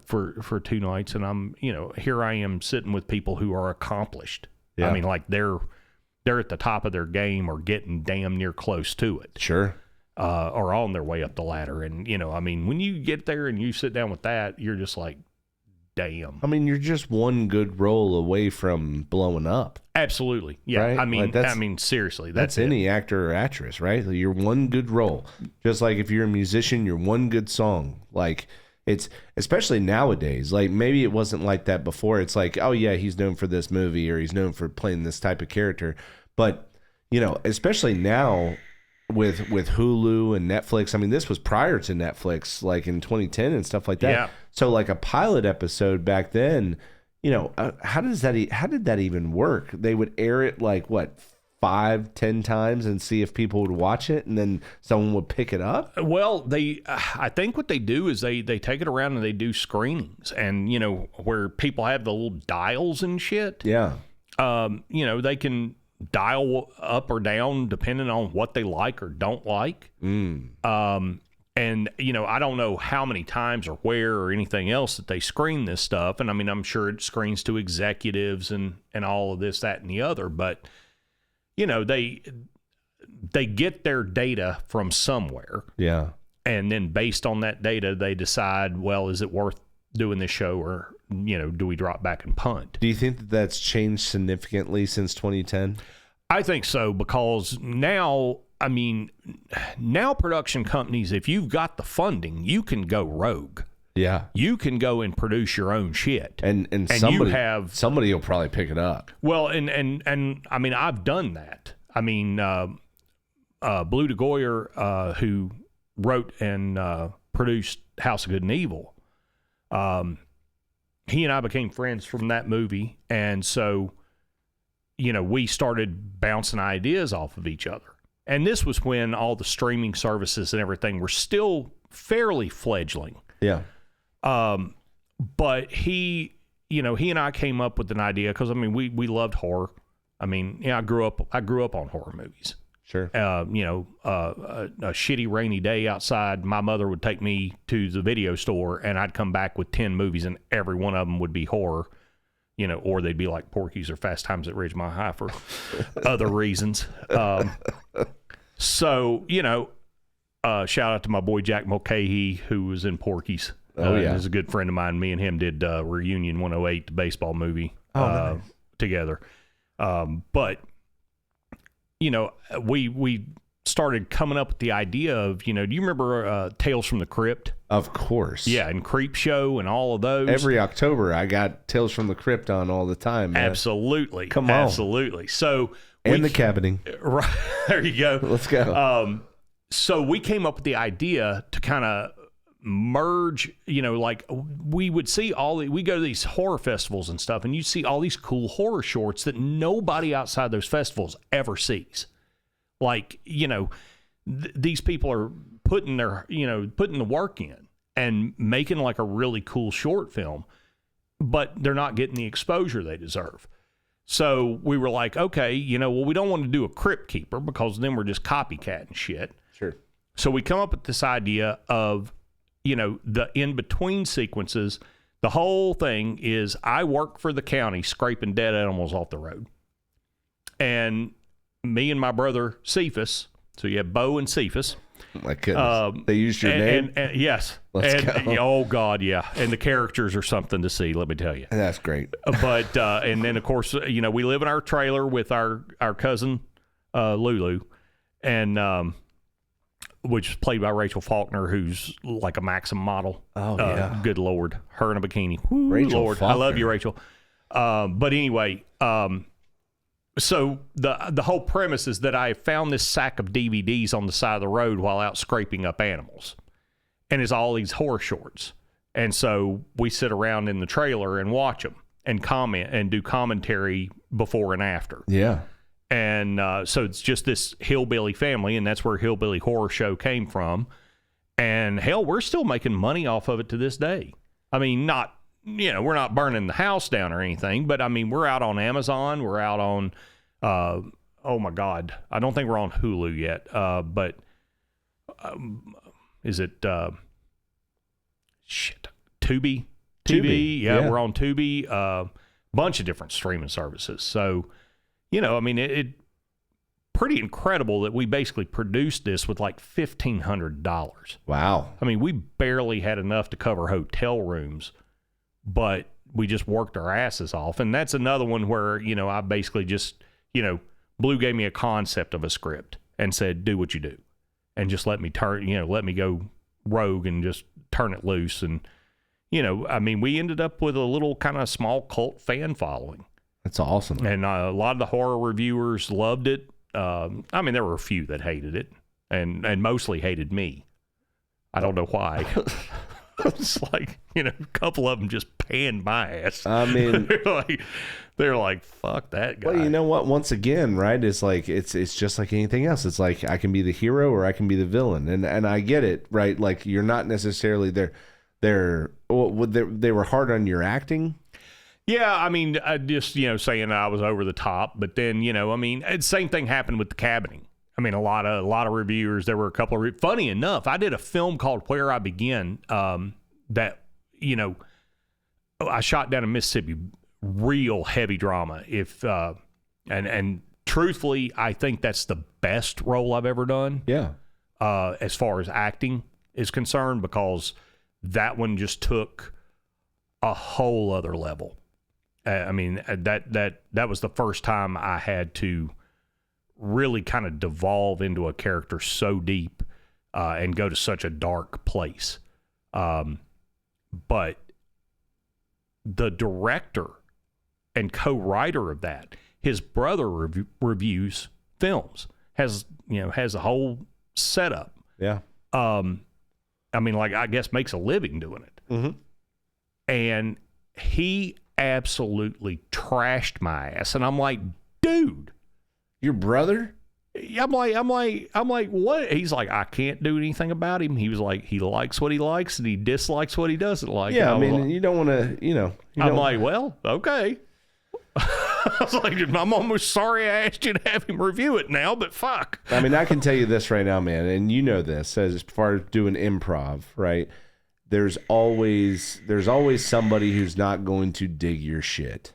for 2 nights. And I'm, here I am sitting with people who are accomplished. Yeah. I mean, like they're at the top of their game or getting damn near close to it. Sure. Or on their way up the ladder. And, I mean, when you get there and you sit down with that, you're just like, damn. I mean, you're just one good role away from blowing up. Absolutely. Yeah. Right? I mean, seriously. That's any actor or actress, right? You're one good role. Just like if you're a musician, you're one good song. Like, it's, especially nowadays, like maybe it wasn't like that before. It's like, oh yeah, he's known for this movie or he's known for playing this type of character. But, especially now, with Hulu and Netflix. I mean, this was prior to Netflix, like in 2010 and stuff like that. Yeah. So like a pilot episode back then, how did that even work? They would air it like what, 5-10 times and see if people would watch it, and then someone would pick it up? Well, I think what they do is they take it around and they do screenings, and where people have the little dials and shit. Yeah. They can dial up or down depending on what they like or don't like. And I don't know how many times or where or anything else that they screen this stuff. And I mean, I'm sure it screens to executives and all of this, that, and the other. But they get their data from somewhere. Yeah. And then based on that data, they decide, well, is it worth doing this show, or do we drop back and punt? Do you think that that's changed significantly since 2010? I think so, because now production companies, if you've got the funding, you can go rogue. Yeah. You can go and produce your own shit. And somebody will probably pick it up. Well, and I mean, I've done that. I mean, Blue DeGoyer, who wrote and produced House of Good and Evil, he and I became friends from that movie. And so, we started bouncing ideas off of each other. And this was when all the streaming services and everything were still fairly fledgling. Yeah. But he and I came up with an idea because, I mean, we loved horror. I mean, I grew up on horror movies. Sure. A shitty rainy day outside, my mother would take me to the video store and I'd come back with 10 movies and every one of them would be horror, or they'd be like Porky's or Fast Times at Ridgemont High for other reasons. So, shout out to my boy Jack Mulcahy, who was in Porky's. Oh, yeah. He's a good friend of mine. Me and him did Reunion 108, the baseball movie, nice. Together. But, we started coming up with the idea of, do you remember Tales from the Crypt? Of course. Yeah, and Creep Show and all of those. Every October, I got Tales from the Crypt on all the time, man. Absolutely. Come on. Absolutely. So... And the cabining. Right. There you go. Let's go. So we came up with the idea to kind of merge, like we would see we go to these horror festivals and stuff, and you see all these cool horror shorts that nobody outside those festivals ever sees. Like, these people are putting the work in and making like a really cool short film, but they're not getting the exposure they deserve. So we were like, okay, we don't want to do a Crypt Keeper because then we're just copycatting shit. Sure. So we come up with this idea of, the in-between sequences. The whole thing is I work for the county scraping dead animals off the road. And me and my brother Cephas, so you have Bo and Cephas. My goodness. They used your name? And yes. Let's go. Oh, God, yeah. And the characters are something to see, let me tell you. That's great. But, and then, of course, we live in our trailer with our cousin, Lulu. And which is played by Rachel Faulkner, who's like a Maxim model. Oh, yeah. Good Lord. Her in a bikini. Woo, Rachel Lord. Faulkner. I love you, Rachel. But anyway, so the whole premise is that I found this sack of DVDs on the side of the road while out scraping up animals. And it's all these horror shorts. And so we sit around in the trailer and watch them and comment and do commentary before and after. Yeah. And so it's just this hillbilly family, and that's where Hillbilly Horror Show came from. And hell, we're still making money off of it to this day. I mean, not, we're not burning the house down or anything, but I mean, we're out on Amazon. We're out on, oh my God, I don't think we're on Hulu yet. But is it, Tubi? TV? Yeah, we're on Tubi. Bunch of different streaming services. So, I mean, it pretty incredible that we basically produced this with like $1,500. Wow. I mean, we barely had enough to cover hotel rooms, but we just worked our asses off. And that's another one where, I basically just, Blue gave me a concept of a script and said, do what you do. And just let me let me go rogue and just turn it loose. And, I mean, we ended up with a little kind of small cult fan following. That's awesome. And a lot of the horror reviewers loved it. I mean, there were a few that hated it and mostly hated me. I don't know why. It's like, a couple of them just panned my ass. I mean, they're like, fuck that guy. Well, you know what? Once again, right? It's like, it's just like anything else. It's like, I can be the hero or I can be the villain. And I get it, right? Like, you're not necessarily they were hard on your acting. Yeah, I mean, I just, saying I was over the top, but then, I mean, same thing happened with the cabining. I mean, a lot of reviewers, there were a couple of, funny enough, I did a film called Where I Begin, that, I shot down in Mississippi, real heavy drama. And truthfully, I think that's the best role I've ever done. Yeah. As far as acting is concerned, because that one just took a whole other level. I mean, that was the first time I had to really kind of devolve into a character so deep and go to such a dark place. But the director and co-writer of that, his brother reviews films, has a whole setup. Yeah. I mean, like, I guess makes a living doing it. Mm-hmm. And he absolutely trashed my ass. And I'm like, dude. Your brother? I'm like, what? He's like, I can't do anything about him. He was like, he likes what he likes and he dislikes what he doesn't like. Yeah, I mean, you don't want to, I'm like, well, okay. I was like, I'm almost sorry I asked you to have him review it now, but fuck. I mean, I can tell you this right now, man, and you know this, as far as doing improv, right? There's always somebody who's not going to dig your shit.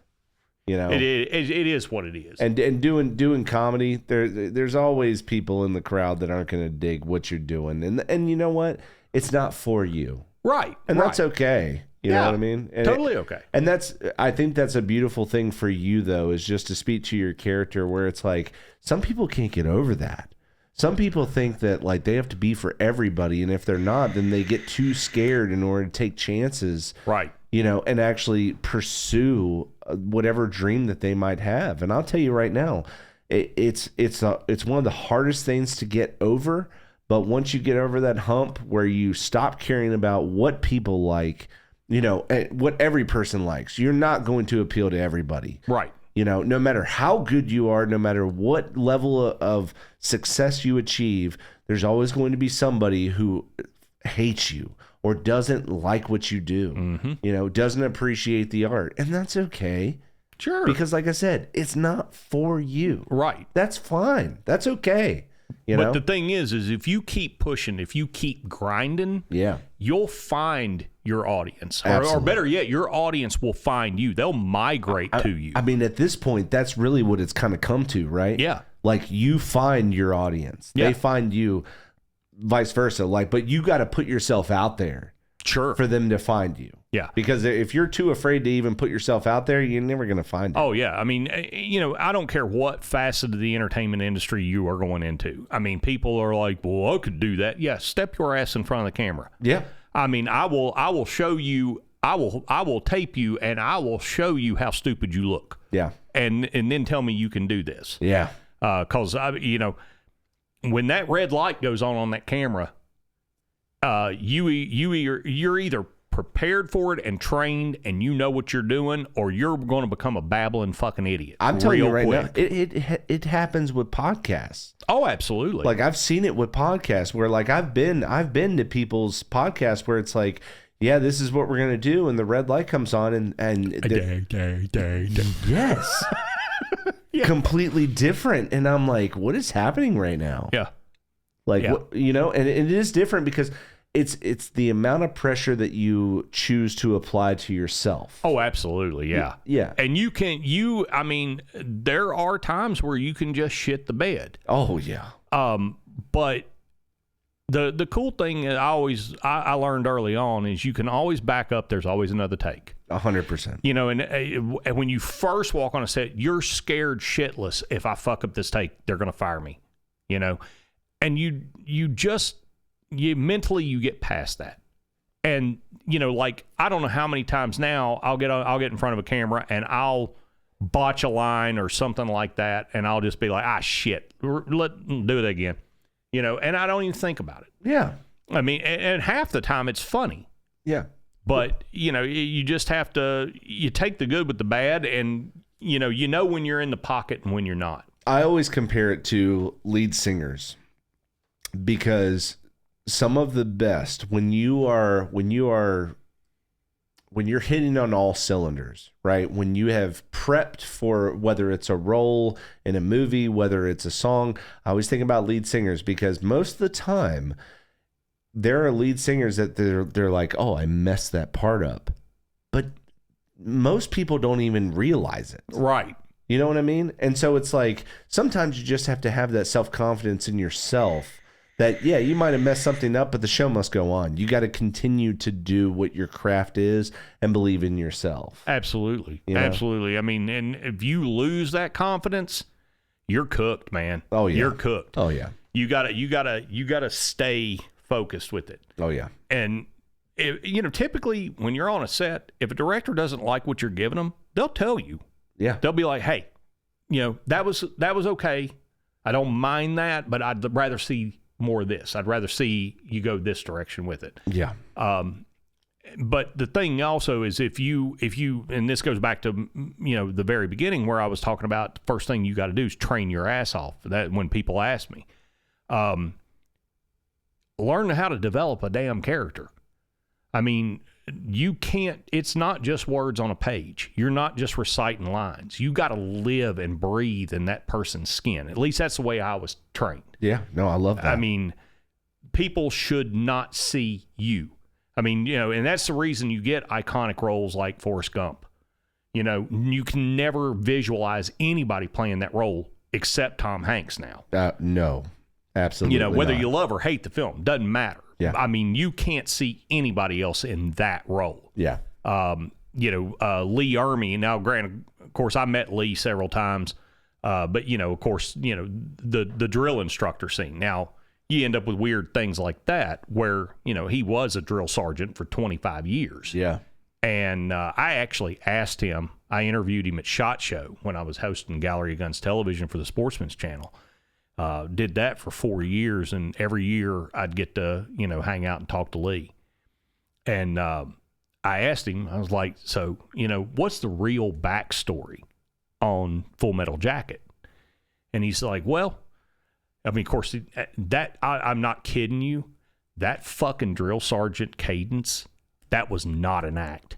It is what it is. And doing comedy, there's always people in the crowd that aren't going to dig what you're doing. And you know what? It's not for you. Right. And that's okay. You know what I mean? And totally okay. And I think that's a beautiful thing for you, though, is just to speak to your character where it's like, some people can't get over that. Some people think that like they have to be for everybody. And if they're not, then they get too scared in order to take chances. Right. And actually pursue whatever dream that they might have. And I'll tell you right now, it's one of the hardest things to get over. But once you get over that hump where you stop caring about what people like, what every person likes, you're not going to appeal to everybody. Right. No matter how good you are, no matter what level of success you achieve, there's always going to be somebody who hates you or doesn't like what you do, doesn't appreciate the art. And that's okay. Sure. Because like I said, it's not for you. Right. That's fine. That's okay. But the thing is if you keep pushing, if you keep grinding, you'll find your audience. Or better yet, your audience will find you. They'll migrate to you. I mean, at this point, that's really what it's kind of come to, right? Yeah. Like, you find your audience. Yeah. They find you, vice versa. Like, but you got to put yourself out there. Sure. for them to find you. Yeah. Because if you're too afraid to even put yourself out there, you're never going to find it. Oh, yeah. I mean, I don't care what facet of the entertainment industry you are going into. I mean, people are like, well, I could do that. Yeah, step your ass in front of the camera. Yeah. I mean, I will show you, I will tape you, and I will show you how stupid you look. Yeah. And then tell me you can do this. Yeah. Because, when that red light goes on that camera, you're either prepared for it and trained and you know what you're doing, or you're going to become a babbling fucking idiot. I'm telling you right quick. now, it happens with podcasts. Oh, absolutely. Like I've seen it with podcasts where like I've been to people's podcasts where it's like, yeah, this is what we're gonna do, and the red light comes on, and yes, yeah. Completely different, and I'm like, what is happening right now? Yeah, like what, and it is different because it's the amount of pressure that you choose to apply to yourself. Oh, absolutely, yeah, yeah. And I mean, there are times where you can just shit the bed. Oh yeah. But the cool thing I learned early on is you can always back up. There's always another take. 100%. And when you first walk on a set, you're scared shitless. If I fuck up this take, they're gonna fire me. And you mentally you get past that. And like I don't know how many times now I'll get in front of a camera and I'll botch a line or something like that, and I'll just be like, shit, do it again. And I don't even think about it. Yeah. I mean, and half the time it's funny. Yeah. But, you just have to, you take the good with the bad, and, when you're in the pocket and when you're not. I always compare it to lead singers because some of the best, when you're hitting on all cylinders, right? When you have prepped for whether it's a role in a movie, whether it's a song, I always think about lead singers because most of the time there are lead singers that they're like, oh, I messed that part up. But most people don't even realize it. Right. You know what I mean? And so it's like sometimes you just have to have that self-confidence in yourself that, yeah, you might have messed something up, but the show must go on. You got to continue to do what your craft is and believe in yourself. Absolutely. Absolutely. I mean, and if you lose that confidence, you're cooked, man. Oh, yeah. You're cooked. Oh, yeah. You gotta stay focused with it. Oh, yeah. And, typically when you're on a set, if a director doesn't like what you're giving them, they'll tell you. Yeah. They'll be like, hey, that was okay. I don't mind that, but I'd rather see more of this. I'd rather see you go this direction with it. Yeah. But the thing also is if you, and this goes back to, the very beginning where I was talking about the first thing you got to do is train your ass off. That when people ask me, learn how to develop a damn character. I mean, it's not just words on a page. You're not just reciting lines. You got to live and breathe in that person's skin. At least that's the way I was trained. Yeah. No, I love that. I mean, people should not see you. I mean, and that's the reason you get iconic roles like Forrest Gump. You can never visualize anybody playing that role except Tom Hanks now. No, absolutely whether not. You love or hate the film, doesn't matter. Yeah. I mean, you can't see anybody else in that role. Yeah. Lee Ermey. Now, granted, of course, I met Lee several times, but of course, the drill instructor scene. Now, you end up with weird things like that, where he was a drill sergeant for 25 years. Yeah. And I actually asked him. I interviewed him at SHOT Show when I was hosting Gallery of Guns Television for the Sportsman's Channel. Did that for 4 years, and every year I'd get to, hang out and talk to Lee. And I asked him, I was like, so, what's the real backstory on Full Metal Jacket? And he's like, well, I mean, of course, I'm not kidding you. That fucking drill sergeant cadence, that was not an act.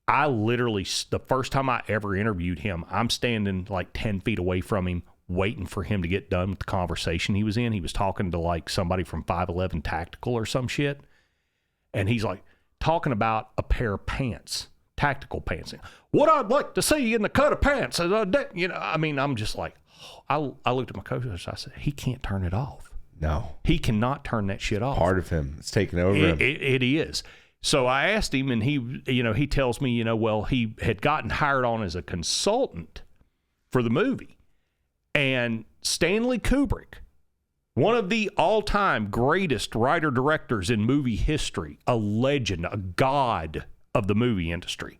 I literally, the first time I ever interviewed him, I'm standing like 10 feet away from him, waiting for him to get done with the conversation he was in. He was talking to like somebody from 511 Tactical or some shit. And he's like talking about a pair of pants, tactical pants. What I'd like to see in the cut of pants. I mean, I'm just like, I looked at my coach and I said, he can't turn it off. No. He cannot turn that shit off. Part of him. It's taken over him. It is. So I asked him, and he tells me, well, he had gotten hired on as a consultant for the movie. And Stanley Kubrick, one of the all-time greatest writer-directors in movie history, a legend, a god of the movie industry,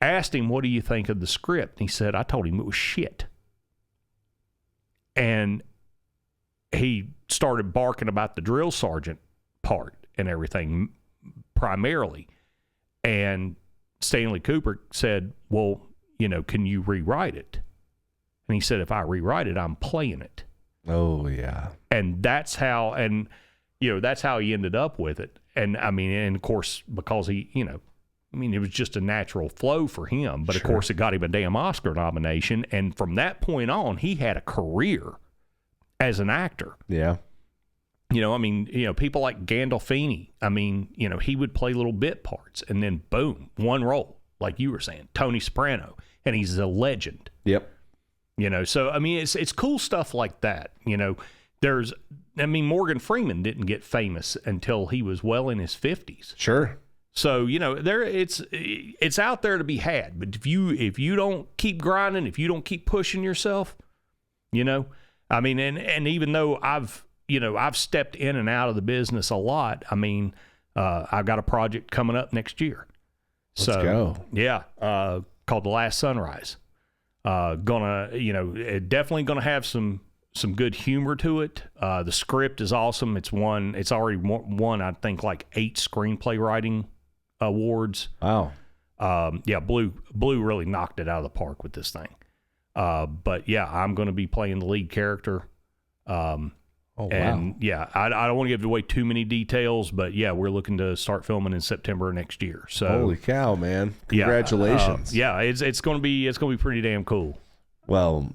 asked him, what do you think of the script? And he said, I told him it was shit. And he started barking about the drill sergeant part and everything primarily. And Stanley Kubrick said, well, can you rewrite it? And he said, if I rewrite it, I'm playing it. Oh, yeah. And that's how he ended up with it. And I mean, and of course, because it was just a natural flow for him. But of course, it got him a damn Oscar nomination. And from that point on, he had a career as an actor. Yeah. People like Gandolfini, he would play little bit parts and then boom, one role, like you were saying, Tony Soprano, and he's a legend. Yep. So, it's cool stuff like that. Morgan Freeman didn't get famous until he was well in his 50s. Sure. So, it's out there to be had. But if you don't keep grinding, if you don't keep pushing yourself, and even though I've stepped in and out of the business a lot, I've got a project coming up next year. Let's go. Yeah. Called The Last Sunrise. Definitely gonna have some good humor to it. The script is awesome. It's already won, I think, like 8 screenplay writing awards. Wow. Blue really knocked it out of the park with this thing. But yeah, I'm going to be playing the lead character. And yeah, I don't want to give away too many details, but yeah, we're looking to start filming in September next year. So holy cow, man! Congratulations. It's going to be pretty damn cool. Well,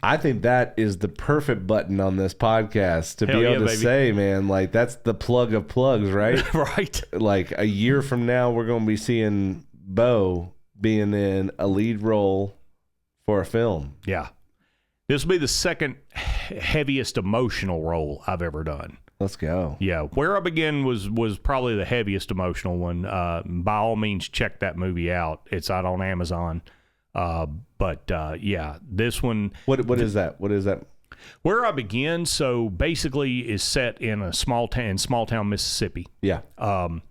I think that is the perfect button on this podcast to Hell be able to baby. say, man, like that's the plug of plugs, right? Right. Like a year from now, we're going to be seeing Bo being in a lead role for a film. Yeah. This will be the second heaviest emotional role I've ever done. Let's go. Yeah. Where I Begin was probably the heaviest emotional one. By all means, check that movie out. It's out on Amazon. Yeah, this one. What is that? What is that? Where I Begin, so basically is set in a small town, Mississippi. Yeah. And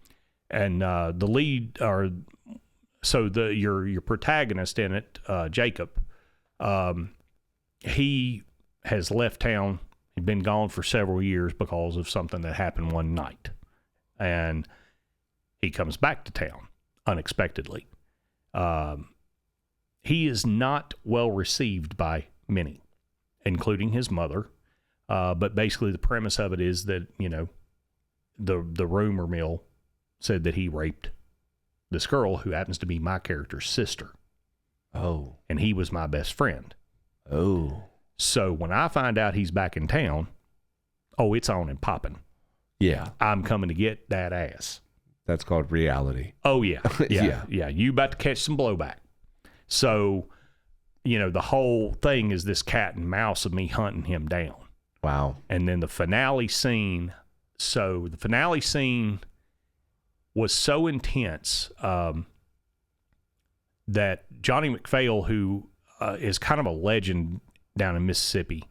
the lead your protagonist in it, Jacob, he has left town. He'd been gone for several years because of something that happened one night. And he comes back to town unexpectedly. He is not well received by many, including his mother. But basically the premise of it is that, the rumor mill said that he raped this girl who happens to be my character's sister. Oh. And he was my best friend. Oh. So when I find out he's back in town, it's on and popping. Yeah. I'm coming to get that ass. That's called reality. Oh, yeah. Yeah. You about to catch some blowback. So, the whole thing is this cat and mouse of me hunting him down. Wow. And then the finale scene. So the finale scene was so intense that Johnny McPhail, who is kind of a legend down in Mississippi,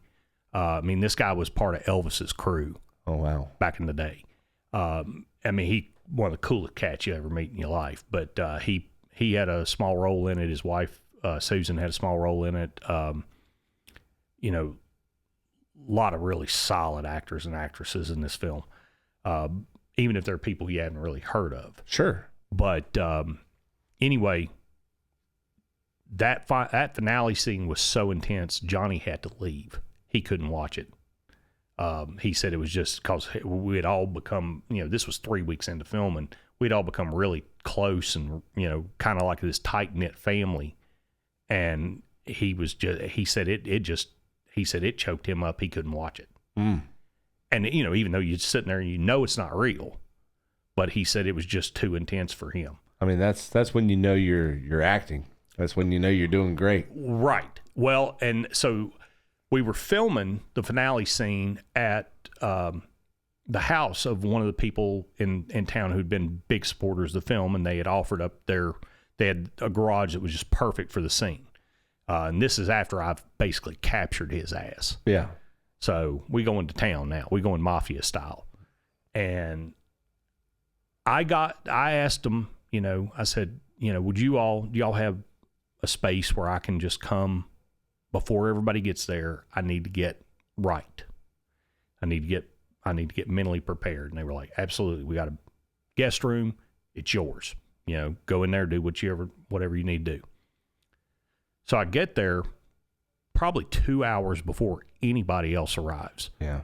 this guy was part of Elvis's crew. Oh, wow. Back in the day. He one of the coolest cats you ever meet in your life. But he had a small role in it. His wife, Susan, had a small role in it. A lot of really solid actors and actresses in this film, even if they're people you haven't really heard of. Sure. But anyway, that finale scene was so intense, Johnny had to leave. He couldn't watch it. He said it was just because we had all become, this was 3 weeks into filming, we'd all become really close and, kind of like this tight-knit family. And he said it choked him up. He couldn't watch it. Mm. And, even though you're sitting there and it's not real, but he said it was just too intense for him. That's when you're acting. That's when you're doing great. Right. Well, and so we were filming the finale scene at the house of one of the people in town who'd been big supporters of the film, and they had offered up they had a garage that was just perfect for the scene. And this is after I've basically captured his ass. Yeah. So we go into town now. We go in mafia style. And I asked them, I said, do y'all have a space where I can just come before everybody gets there? I need to get right. I need to get mentally prepared. And they were like, absolutely. We got a guest room. It's yours. Go in there, do whatever you need to do. So I get there probably 2 hours before anybody else arrives. Yeah.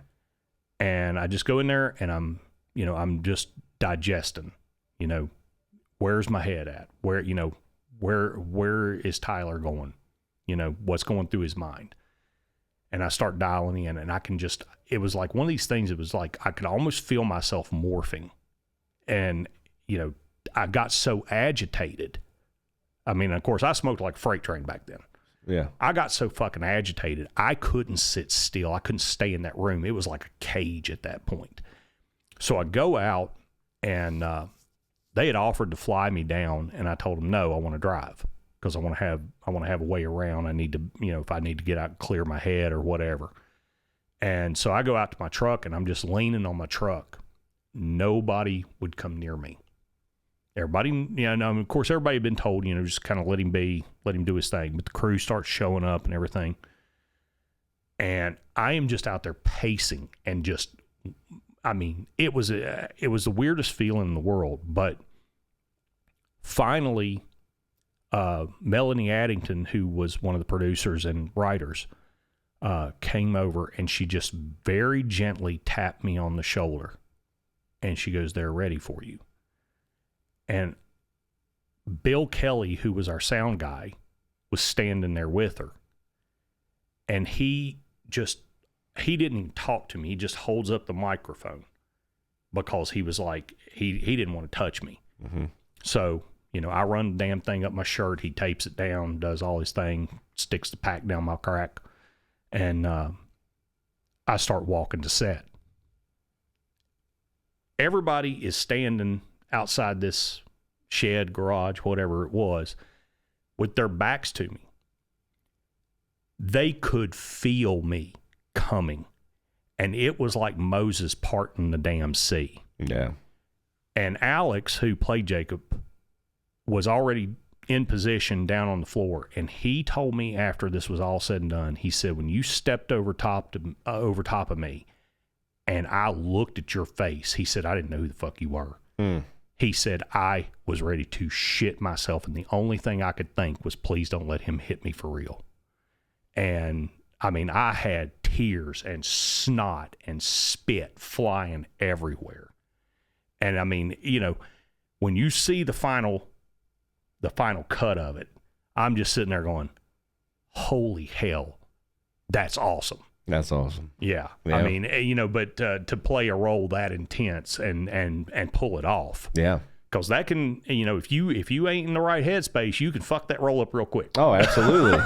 And I just go in there and I'm just digesting, where's my head at? Where is Tyler going? What's going through his mind? And I start dialing in, and it was like one of these things. It was like I could almost feel myself morphing. And, I got so agitated. I mean, of course, I smoked like a freight train back then. Yeah. I got so fucking agitated, I couldn't sit still. I couldn't stay in that room. It was like a cage at that point. So I go out, and they had offered to fly me down, and I told them, no, I want to drive because I want to have a way around. I need to, if I need to get out and clear my head or whatever. And so I go out to my truck, and I'm just leaning on my truck. Nobody would come near me. Everybody, of course, everybody had been told, just kind of let him be, let him do his thing. But the crew starts showing up and everything. And I am just out there pacing and just, it was the weirdest feeling in the world. But finally, Melanie Addington, who was one of the producers and writers, came over, and she just very gently tapped me on the shoulder. And she goes, they're ready for you. And Bill Kelly, who was our sound guy, was standing there with her. And he didn't even talk to me. He just holds up the microphone because he was like, he didn't want to touch me. Mm-hmm. So, I run the damn thing up my shirt. He tapes it down, does all his thing, sticks the pack down my crack. And I start walking to set. Everybody is standing outside this shed, garage, whatever it was, with their backs to me. They could feel me coming, and it was like Moses parting the damn sea. Yeah. And Alex, who played Jacob, was already in position down on the floor, and he told me after this was all said and done, he said, when you stepped over top of me, and I looked at your face, he said, I didn't know who the fuck you were. Mm. He said, I was ready to shit myself, and the only thing I could think was, please don't let him hit me for real. And, I had tears and snot and spit flying everywhere. And, when you see the final cut of it, I'm just sitting there going, holy hell, that's awesome. That's awesome. Yeah. But to play a role that intense and pull it off. Yeah. Because that can, if you ain't in the right headspace, you can fuck that role up real quick. Oh, absolutely.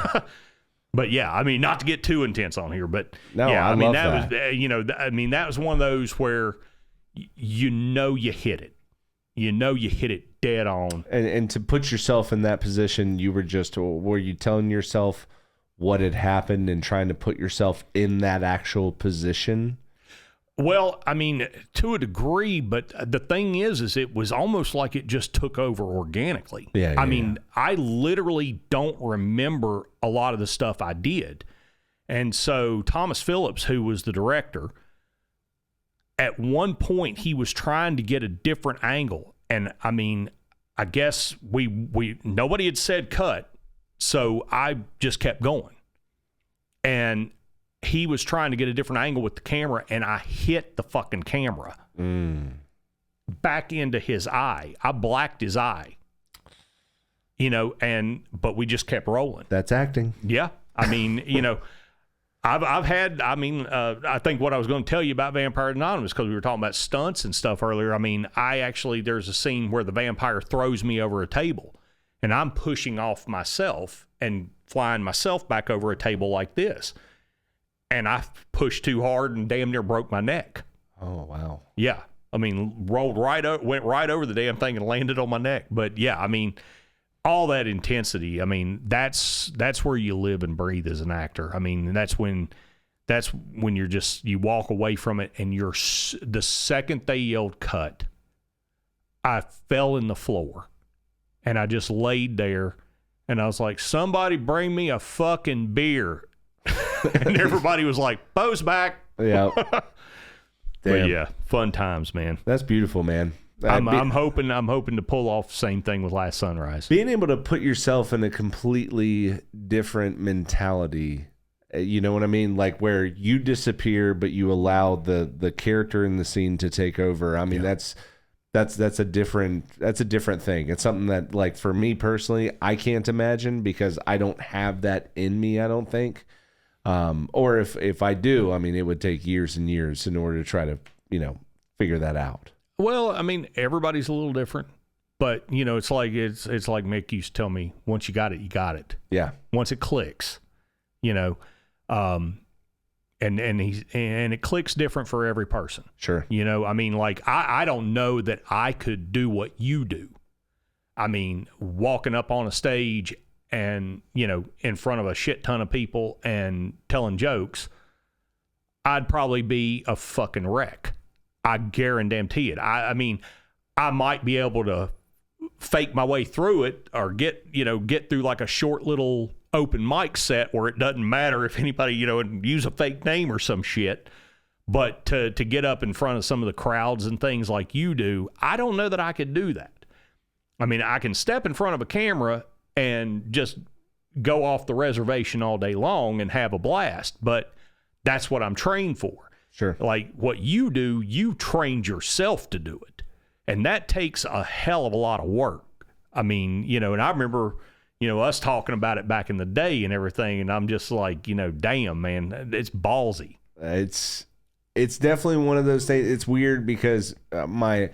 But yeah, not to get too intense on here, but no, yeah, I love that was, that was one of those where you hit it. You hit it dead on. And to put yourself in that position, were you telling yourself what had happened and trying to put yourself in that actual position? Well, to a degree, but the thing is it was almost like it just took over organically. Yeah. I literally don't remember a lot of the stuff I did. And so Thomas Phillips, who was the director, at one point he was trying to get a different angle. And I guess nobody had said cut. So I just kept going. And he was trying to get a different angle with the camera, and I hit the fucking camera back into his eye. I blacked his eye. But we just kept rolling. That's acting. Yeah. I've had, I think what I was going to tell you about Vampire Anonymous, because we were talking about stunts and stuff earlier. There's a scene where the vampire throws me over a table, and I'm pushing off myself and flying myself back over a table like this. And I pushed too hard and damn near broke my neck. Oh, wow. Yeah. I mean, went right over the damn thing and landed on my neck. But yeah, I mean, all that intensity, I mean, that's where you live and breathe as an actor. I mean, that's when you walk away from it, and the second they yelled cut, I fell in the floor and I just laid there and I was like, somebody bring me a fucking beer. And everybody was like, Bo's back. Yeah. But yeah, fun times, man. That's beautiful, man. I'm hoping to pull off the same thing with Last Sunrise. Being able to put yourself in a completely different mentality, you know what I mean? Like where you disappear, but you allow the character in the scene to take over. I mean, that's a different thing. It's something that, like, for me personally, I can't imagine because I don't have that in me, I don't think. Or if I do, I mean, it would take years and years in order to try to, figure that out. Well, I mean, everybody's a little different, but it's like Mick used to tell me, once you got it, you got it. Yeah. Once it clicks, and it clicks different for every person. Sure. I mean, like I don't know that I could do what you do. I mean, walking up on a stage and, in front of a shit ton of people and telling jokes, I'd probably be a fucking wreck. I guarantee it. I mean, I might be able to fake my way through it or get through like a short little open mic set where it doesn't matter if anybody, and use a fake name or some shit. But to get up in front of some of the crowds and things like you do, I don't know that I could do that. I mean, I can step in front of a camera and just go off the reservation all day long and have a blast, but that's what I'm trained for. Sure. Like what you do, you trained yourself to do it. And that takes a hell of a lot of work. I mean, and I remember, us talking about it back in the day and everything, and I'm just like, damn, man, it's ballsy. It's definitely one of those things. It's weird because I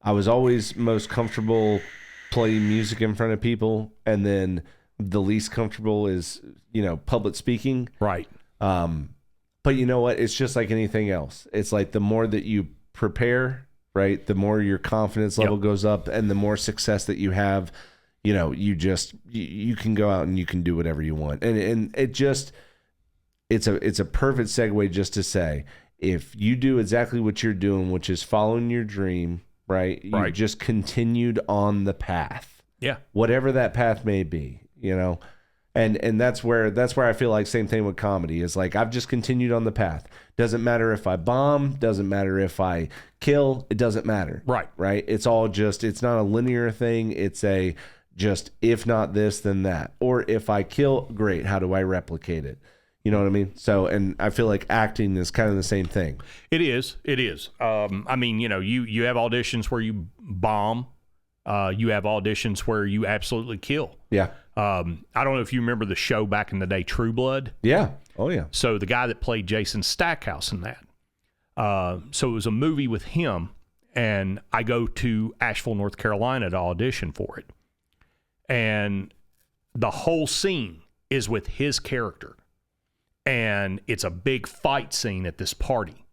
was always most comfortable playing music in front of people, and then the least comfortable is, public speaking. Right. But you know what? It's just like anything else. It's like the more that you prepare, right, the more your confidence level goes up, and the more success that you have, you can go out and you can do whatever you want. And it's a perfect segue just to say, if you do exactly what you're doing, which is following your dream, right? You just continued on the path. Yeah. Whatever that path may be, And that's where I feel like same thing with comedy is like, I've just continued on the path. Doesn't matter if I bomb, doesn't matter if I kill, it doesn't matter. Right. Right. It's all just, it's not a linear thing. It's a just, if not this, then that. Or if I kill, great. How do I replicate it? You know what I mean? So, and I feel like acting is kind of the same thing. It is. I mean, you have auditions where you bomb. You have auditions where you absolutely kill. Yeah. I don't know if you remember the show back in the day, True Blood. Yeah. Oh, yeah. So the guy that played Jason Stackhouse in that. So it was a movie with him, and I go to Asheville, North Carolina to audition for it. And the whole scene is with his character. And it's a big fight scene at this party.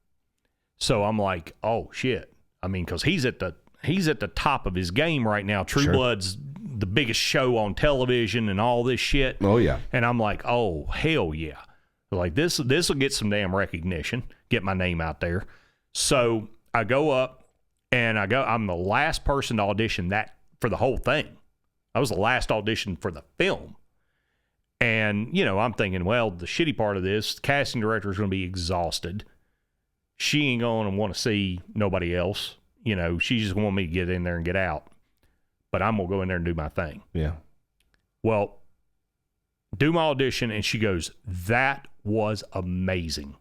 So I'm like, oh, shit. I mean, because he's at the top of his game right now. True Blood's the biggest show on television and all this shit. Oh, yeah. And I'm like, oh, hell yeah. Like, this will get some damn recognition, get my name out there. So I go up, and I'm the last person to audition that for the whole thing. I was the last audition for the film. And, I'm thinking, well, the shitty part of this, the casting director is going to be exhausted. She ain't going to want to see nobody else. She just want me to get in there and get out. But I'm going to go in there and do my thing. Yeah. Well, do my audition, and she goes, that was amazing.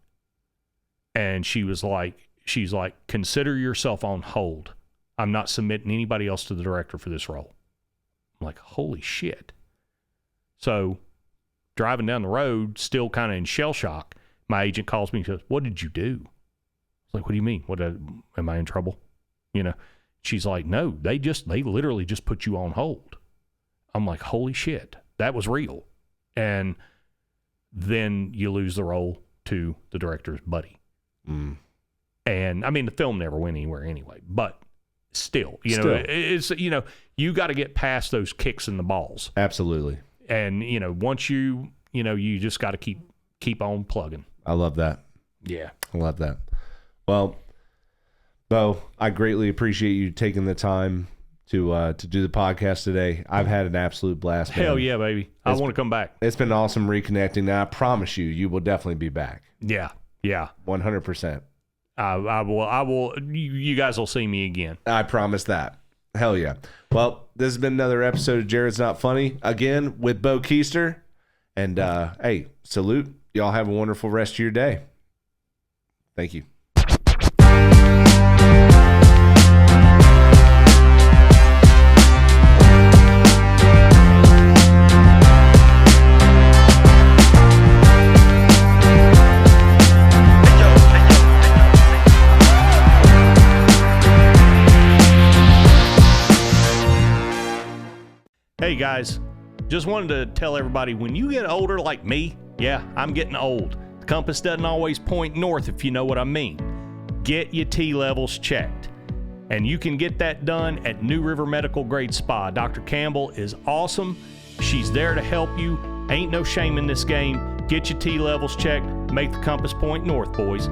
And she's like, consider yourself on hold. I'm not submitting anybody else to the director for this role. I'm like, holy shit. So driving down the road, still kind of in shell shock, my agent calls me and says, what did you do? I was like, what do you mean? Am I in trouble? She's like, no, they literally just put you on hold. I'm like, holy shit, that was real. And then you lose the role to the director's buddy. Mm. And I mean, the film never went anywhere anyway, but still, it's, you got to get past those kicks in the balls. Absolutely. And, once you just got to keep on plugging. I love that. Yeah. I love that. Well, Bo, I greatly appreciate you taking the time to do the podcast today. I've had an absolute blast. Hell yeah, baby. I want to come back. It's been awesome reconnecting. Now, I promise you will definitely be back. Yeah. 100%. I will. You guys will see me again. I promise that. Hell yeah. Well, this has been another episode of Jared's Not Funny, again with Bo Kiester. And hey, salute. Y'all have a wonderful rest of your day. Thank you. Hey guys, just wanted to tell everybody, when you get older like me, yeah, I'm getting old. The compass doesn't always point north, if you know what I mean. Get your T levels checked. And you can get that done at New River Medical Grade Spa. Dr. Campbell is awesome. She's there to help you. Ain't no shame in this game. Get your T levels checked. Make the compass point north, boys.